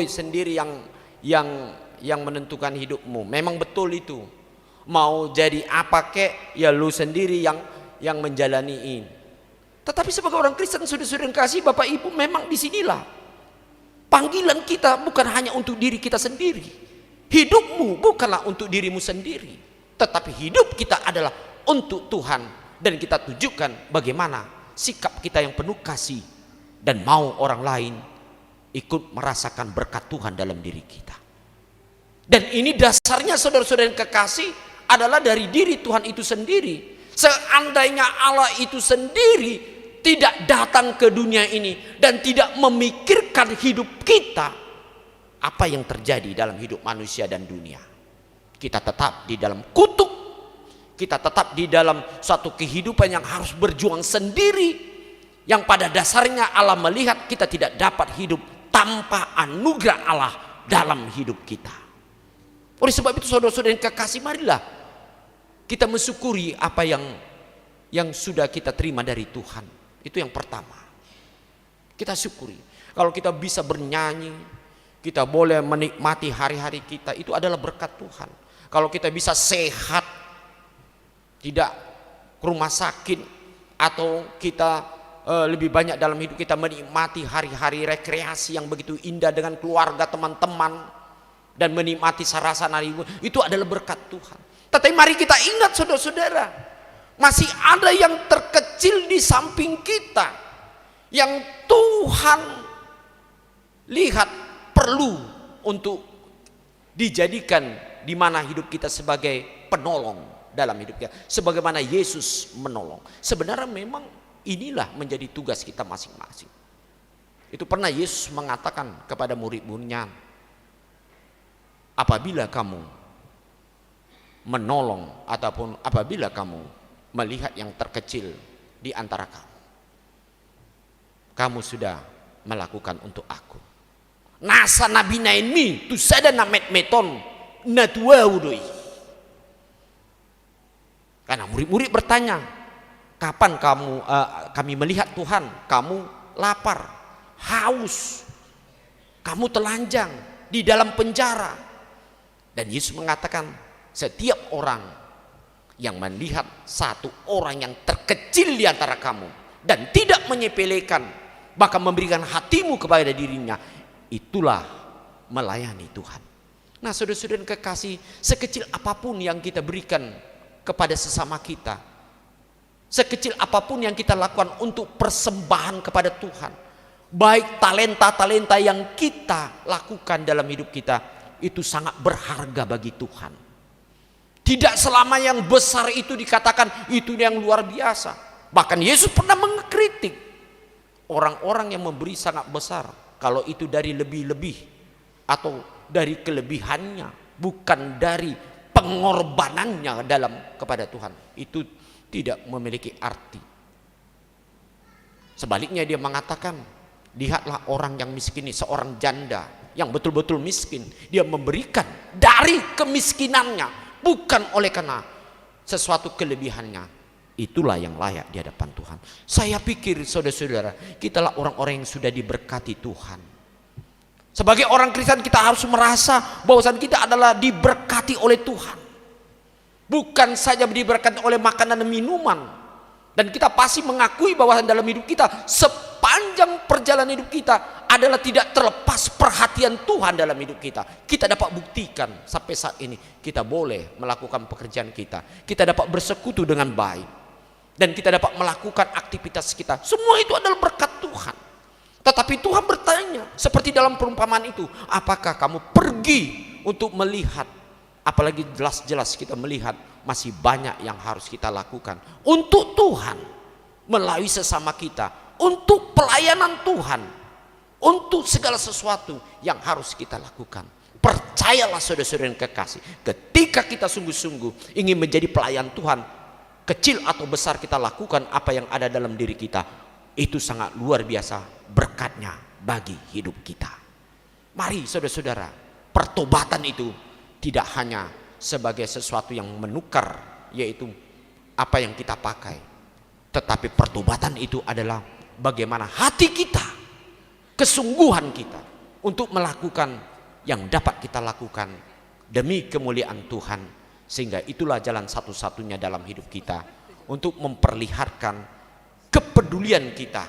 sendiri yang menentukan hidupmu. Memang betul itu. Mau jadi apa kek ya lo sendiri yang menjalani ini. Tetapi sebagai orang Kristen, saudara-saudara yang kasih, Bapak Ibu, memang disinilah panggilan kita bukan hanya untuk diri kita sendiri. Hidupmu bukanlah untuk dirimu sendiri, tetapi hidup kita adalah untuk Tuhan. Dan kita tunjukkan bagaimana sikap kita yang penuh kasih dan mau orang lain ikut merasakan berkat Tuhan dalam diri kita. Dan ini dasarnya saudara-saudara yang kekasih adalah dari diri Tuhan itu sendiri. Seandainya Allah itu sendiri tidak datang ke dunia ini dan tidak memikirkan hidup kita, apa yang terjadi dalam hidup manusia dan dunia? Kita tetap di dalam kutuk, kita tetap di dalam suatu kehidupan yang harus berjuang sendiri, yang pada dasarnya Allah melihat kita tidak dapat hidup tanpa anugerah Allah dalam hidup kita. Oleh sebab itu saudara-saudara yang kekasih, marilah kita mensyukuri apa yang sudah kita terima dari Tuhan. Itu yang pertama. Kita syukuri. Kalau kita bisa bernyanyi, kita boleh menikmati hari-hari kita, itu adalah berkat Tuhan. Kalau kita bisa sehat, tidak ke rumah sakit, atau kita lebih banyak dalam hidup kita menikmati hari-hari rekreasi yang begitu indah dengan keluarga, teman-teman, dan menikmati sarana itu adalah berkat Tuhan. Tetapi mari kita ingat saudara-saudara, masih ada yang terkecil di samping kita yang Tuhan lihat perlu untuk dijadikan di mana hidup kita sebagai penolong dalam hidup kita, sebagaimana Yesus menolong. Sebenarnya memang inilah menjadi tugas kita masing-masing. Itu pernah Yesus mengatakan kepada murid-muridnya, apabila kamu menolong ataupun apabila kamu melihat yang terkecil di antara kamu, kamu sudah melakukan untuk aku. Nasa nabi naimi tu sada namet meton natua udoi. Karena murid-murid bertanya, kapan kami melihat Tuhan, kamu lapar, haus, kamu telanjang di dalam penjara. Dan Yesus mengatakan, setiap orang yang melihat satu orang yang terkecil di antara kamu dan tidak menyepelekan, bahkan memberikan hatimu kepada dirinya, itulah melayani Tuhan. Nah, saudara-saudara kekasih, sekecil apapun yang kita berikan kepada sesama kita, sekecil apapun yang kita lakukan untuk persembahan kepada Tuhan, baik talenta-talenta yang kita lakukan dalam hidup kita, itu sangat berharga bagi Tuhan. Tidak selama yang besar itu dikatakan itu yang luar biasa. Bahkan Yesus pernah mengkritik orang-orang yang memberi sangat besar, kalau itu dari lebih-lebih atau dari kelebihannya, bukan dari pengorbanannya dalam kepada Tuhan, itu tidak memiliki arti. Sebaliknya dia mengatakan, lihatlah orang yang miskin ini, seorang janda yang betul-betul miskin, dia memberikan dari kemiskinannya, bukan oleh karena sesuatu kelebihannya. Itulah yang layak di hadapan Tuhan. Saya pikir saudara-saudara, kitalah orang-orang yang sudah diberkati Tuhan. Sebagai orang Kristen kita harus merasa bahwa kita adalah diberkati oleh Tuhan, bukan saja diberkati oleh makanan dan minuman. Dan kita pasti mengakui bahwa dalam hidup kita, sepanjang perjalanan hidup kita adalah tidak terlepas perhatian Tuhan dalam hidup kita. Kita dapat buktikan sampai saat ini kita boleh melakukan pekerjaan kita, kita dapat bersekutu dengan baik, dan kita dapat melakukan aktivitas kita. Semua itu adalah berkat Tuhan. Tetapi Tuhan bertanya, seperti dalam perumpamaan itu, apakah kamu pergi untuk melihat? Apalagi jelas-jelas kita melihat masih banyak yang harus kita lakukan untuk Tuhan, melalui sesama kita, untuk pelayanan Tuhan, untuk segala sesuatu yang harus kita lakukan. Percayalah saudara-saudara yang kekasih, ketika kita sungguh-sungguh ingin menjadi pelayan Tuhan, kecil atau besar kita lakukan apa yang ada dalam diri kita, itu sangat luar biasa berkatnya bagi hidup kita. Mari saudara-saudara, pertobatan itu tidak hanya sebagai sesuatu yang menukar, yaitu apa yang kita pakai, tetapi pertobatan itu adalah bagaimana hati kita, kesungguhan kita untuk melakukan yang dapat kita lakukan demi kemuliaan Tuhan, sehingga itulah jalan satu-satunya dalam hidup kita untuk memperlihatkan kepedulian kita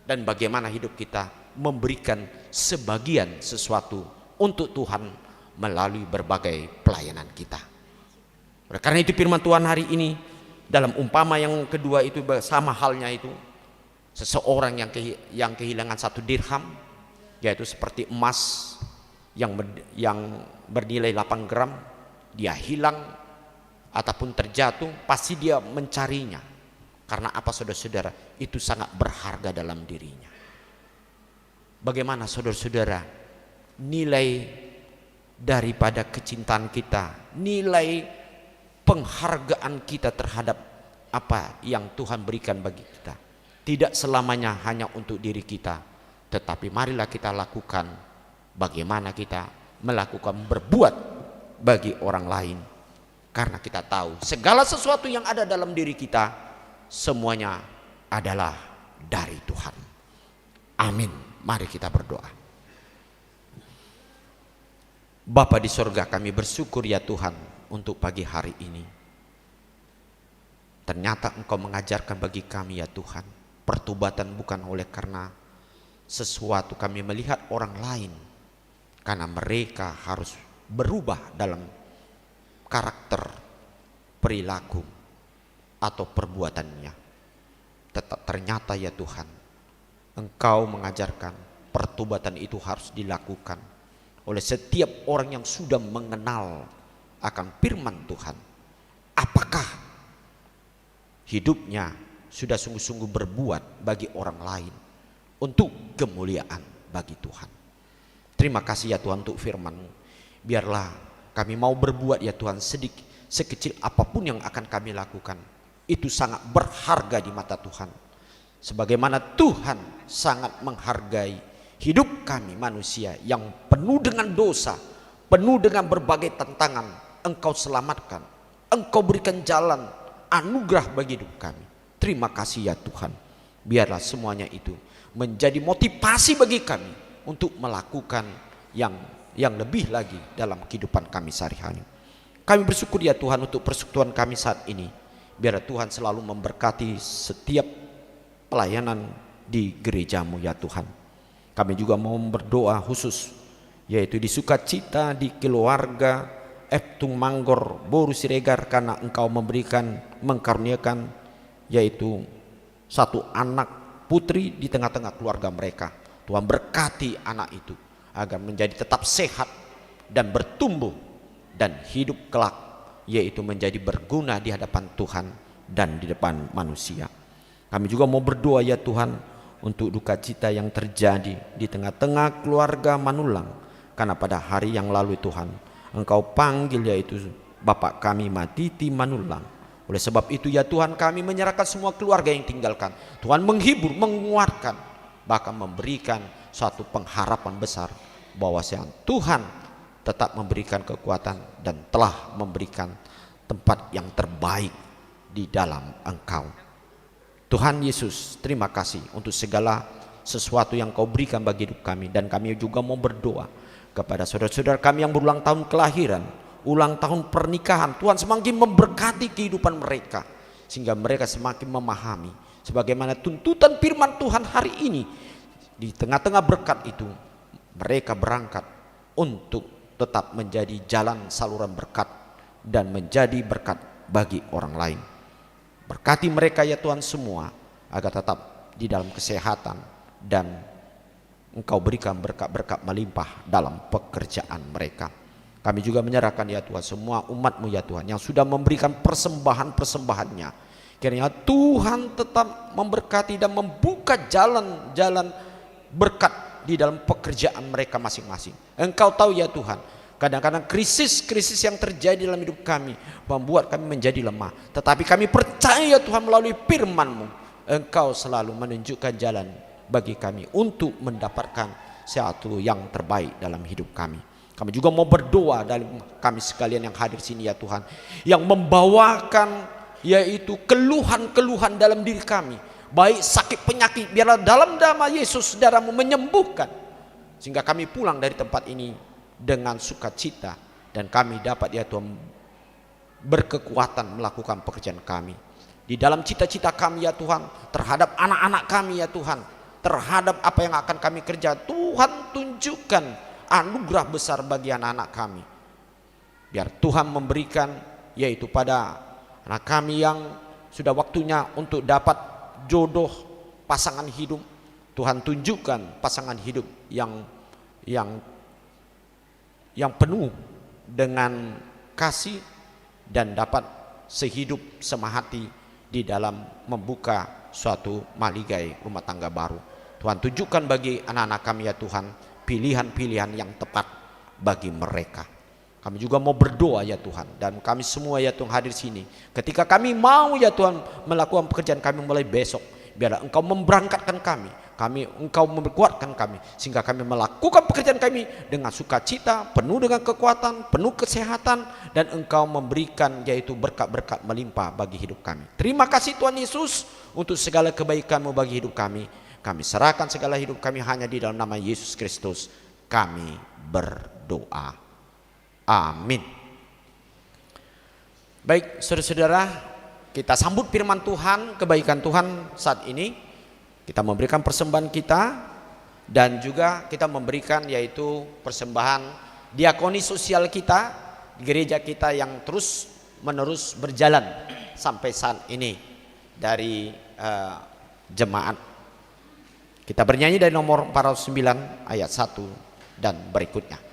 dan bagaimana hidup kita memberikan sebagian sesuatu untuk Tuhan melalui berbagai pelayanan kita. Karena itu firman Tuhan hari ini dalam umpama yang kedua itu sama halnya, itu seseorang yang kehilangan satu dirham, yaitu seperti emas yang bernilai 8 gram, dia hilang ataupun terjatuh, pasti dia mencarinya. Karena apa saudara-saudara? Itu sangat berharga dalam dirinya. Bagaimana saudara-saudara nilai daripada kecintaan kita, nilai penghargaan kita terhadap apa yang Tuhan berikan bagi kita, tidak selamanya hanya untuk diri kita, tetapi marilah kita lakukan bagaimana kita melakukan berbuat bagi orang lain, karena kita tahu segala sesuatu yang ada dalam diri kita semuanya adalah dari Tuhan. Amin. Mari kita berdoa. Bapa di sorga, kami bersyukur ya Tuhan untuk pagi hari ini. Ternyata Engkau mengajarkan bagi kami ya Tuhan, pertobatan bukan oleh karena sesuatu kami melihat orang lain, karena mereka harus berubah dalam karakter, perilaku atau perbuatannya. Tetap ternyata ya Tuhan, Engkau mengajarkan pertobatan itu harus dilakukan oleh setiap orang yang sudah mengenal akan firman Tuhan. Apakah hidupnya sudah sungguh-sungguh berbuat bagi orang lain untuk kemuliaan bagi Tuhan. Terima kasih ya Tuhan untuk firman-Mu. Biarlah kami mau berbuat ya Tuhan, sedikit sekecil apapun yang akan kami lakukan, itu sangat berharga di mata Tuhan. Sebagaimana Tuhan sangat menghargai hidup kami manusia yang penuh dengan dosa, penuh dengan berbagai tantangan, Engkau selamatkan, Engkau berikan jalan anugerah bagi hidup kami. Terima kasih ya Tuhan. Biarlah semuanya itu menjadi motivasi bagi kami untuk melakukan yang lebih lagi dalam kehidupan kami sehari-hari. Kami bersyukur ya Tuhan untuk persekutuan kami saat ini. Biar Tuhan selalu memberkati setiap pelayanan di gereja-Mu ya Tuhan. Kami juga mau berdoa khusus, yaitu di sukacita di keluarga Eftung Manggor Boru Siregar, karena Engkau mengkaruniakan yaitu satu anak putri di tengah-tengah keluarga mereka. Tuhan berkati anak itu agar menjadi tetap sehat dan bertumbuh dan hidup kelak, yaitu menjadi berguna di hadapan Tuhan dan di depan manusia. Kami juga mau berdoa ya Tuhan untuk duka cita yang terjadi di tengah-tengah keluarga Manulang, karena pada hari yang lalu Tuhan Engkau panggil yaitu Bapak kami Matiti Manulang. Oleh sebab itu ya Tuhan, kami menyerahkan semua keluarga yang tinggalkan. Tuhan menghibur, menguatkan, bahkan memberikan suatu pengharapan besar bahwa Tuhan tetap memberikan kekuatan dan telah memberikan tempat yang terbaik di dalam Engkau. Tuhan Yesus, terima kasih untuk segala sesuatu yang Kau berikan bagi hidup kami. Dan kami juga mau berdoa kepada saudara-saudara kami yang berulang tahun kelahiran, ulang tahun pernikahan. Tuhan semakin memberkati kehidupan mereka, sehingga mereka semakin memahami sebagaimana tuntutan firman Tuhan hari ini. Di tengah-tengah berkat itu, mereka berangkat untuk tetap menjadi jalan saluran berkat dan menjadi berkat bagi orang lain. Berkati mereka ya Tuhan semua, agar tetap di dalam kesehatan, dan Engkau berikan berkat-berkat melimpah dalam pekerjaan mereka. Kami juga menyerahkan ya Tuhan semua umat-Mu ya Tuhan yang sudah memberikan persembahan-persembahannya. Kiranya Tuhan tetap memberkati dan membuka jalan-jalan berkat di dalam pekerjaan mereka masing-masing. Engkau tahu ya Tuhan, kadang-kadang krisis-krisis yang terjadi dalam hidup kami membuat kami menjadi lemah. Tetapi kami percaya Tuhan, melalui firman-Mu Engkau selalu menunjukkan jalan bagi kami untuk mendapatkan sesuatu yang terbaik dalam hidup kami. Kami juga mau berdoa dalam kami sekalian yang hadir sini ya Tuhan, yang membawakan yaitu keluhan-keluhan dalam diri kami, baik sakit penyakit, biarlah dalam nama Yesus Saudara-Mu menyembuhkan, sehingga kami pulang dari tempat ini dengan sukacita, dan kami dapat ya Tuhan berkekuatan melakukan pekerjaan kami di dalam cita-cita kami ya Tuhan, terhadap anak-anak kami ya Tuhan, terhadap apa yang akan kami kerja. Tuhan tunjukkan anugerah besar bagi anak-anak kami. Biar Tuhan memberikan yaitu pada anak kami yang sudah waktunya untuk dapat jodoh pasangan hidup. Tuhan tunjukkan pasangan hidup yang penuh dengan kasih dan dapat sehidup semahati di dalam membuka suatu maligai rumah tangga baru. Tuhan tunjukkan bagi anak-anak kami ya Tuhan pilihan-pilihan yang tepat bagi mereka. Kami juga mau berdoa ya Tuhan, dan kami semua ya Tuhan hadir sini, ketika kami mau ya Tuhan melakukan pekerjaan kami mulai besok, biarlah Engkau memberangkatkan kami, Engkau memperkuatkan kami, sehingga kami melakukan pekerjaan kami dengan sukacita, penuh dengan kekuatan, penuh kesehatan, dan Engkau memberikan yaitu berkat-berkat melimpah bagi hidup kami. Terima kasih Tuhan Yesus untuk segala kebaikan-Mu bagi hidup kami. Kami serahkan segala hidup kami hanya di dalam nama Yesus Kristus. Kami berdoa. Amin. Baik, saudara-saudara, kita sambut firman Tuhan, kebaikan Tuhan saat ini. Kita memberikan persembahan kita, dan juga kita memberikan yaitu persembahan diakoni sosial kita di gereja kita yang terus menerus berjalan sampai saat ini dari jemaat. Kita bernyanyi dari nomor 409 ayat 1 dan berikutnya.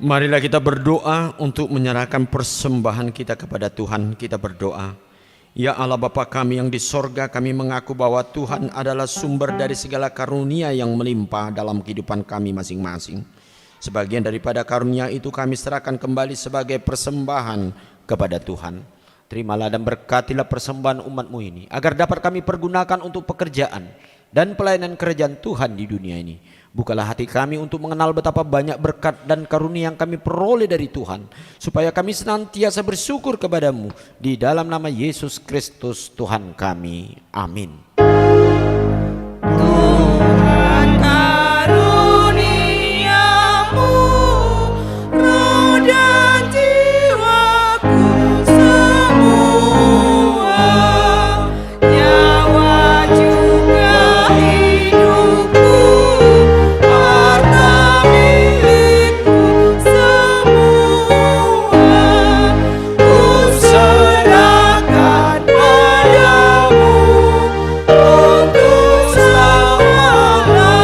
Marilah kita berdoa untuk menyerahkan persembahan kita kepada Tuhan. Kita berdoa. Ya Allah Bapa kami yang di sorga, kami mengaku bahwa Tuhan adalah sumber dari segala karunia yang melimpah dalam kehidupan kami masing-masing. Sebagian daripada karunia itu kami serahkan kembali sebagai persembahan kepada Tuhan. Terimalah dan berkatilah persembahan umat-Mu ini, agar dapat kami pergunakan untuk pekerjaan dan pelayanan kerajaan Tuhan di dunia ini. Bukalah hati kami untuk mengenal betapa banyak berkat dan karunia yang kami peroleh dari Tuhan, supaya kami senantiasa bersyukur kepadamu di dalam nama Yesus Kristus Tuhan kami. Amin. Tuhan karuniamu, roh dan jiwaku semua, nyawa juga hidupku, harta milikku semua, ku serahkan padamu untuk selama-lamanya.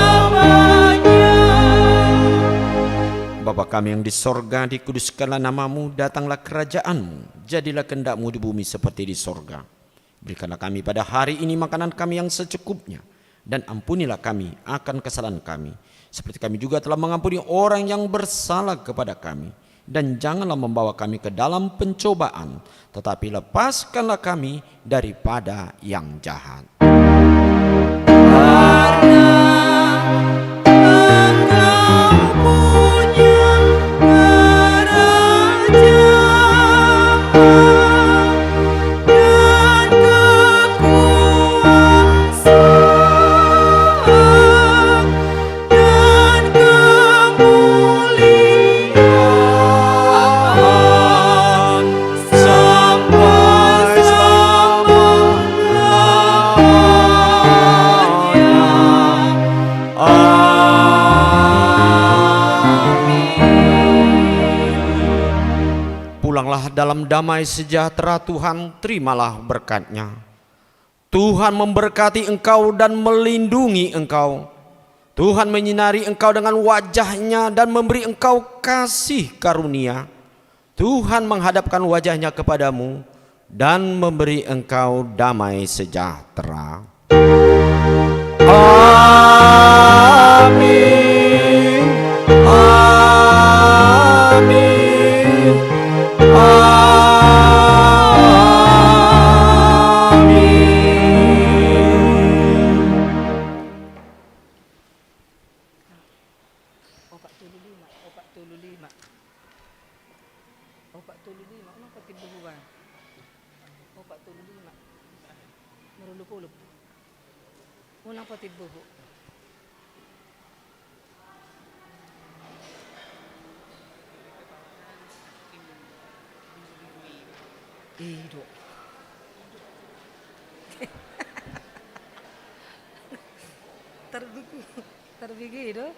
Bapa kami yang di sorga, dikuduskanlah namamu, datanglah kerajaanmu, jadilah kehendak-Mu di bumi seperti di sorga. Berikanlah kami pada hari ini makanan kami yang secukupnya, dan ampunilah kami akan kesalahan kami, seperti kami juga telah mengampuni orang yang bersalah kepada kami. Dan janganlah membawa kami ke dalam pencobaan, tetapi lepaskanlah kami daripada yang jahat. Pulanglah dalam damai sejahtera Tuhan, terimalah berkat-Nya. Tuhan memberkati engkau dan melindungi engkau. Tuhan menyinari engkau dengan wajah-Nya dan memberi engkau kasih karunia. Tuhan menghadapkan wajah-Nya kepadamu dan memberi engkau damai sejahtera. Amin. Amin. Unang patibuho. Ido. Terbigi, terbigi itu.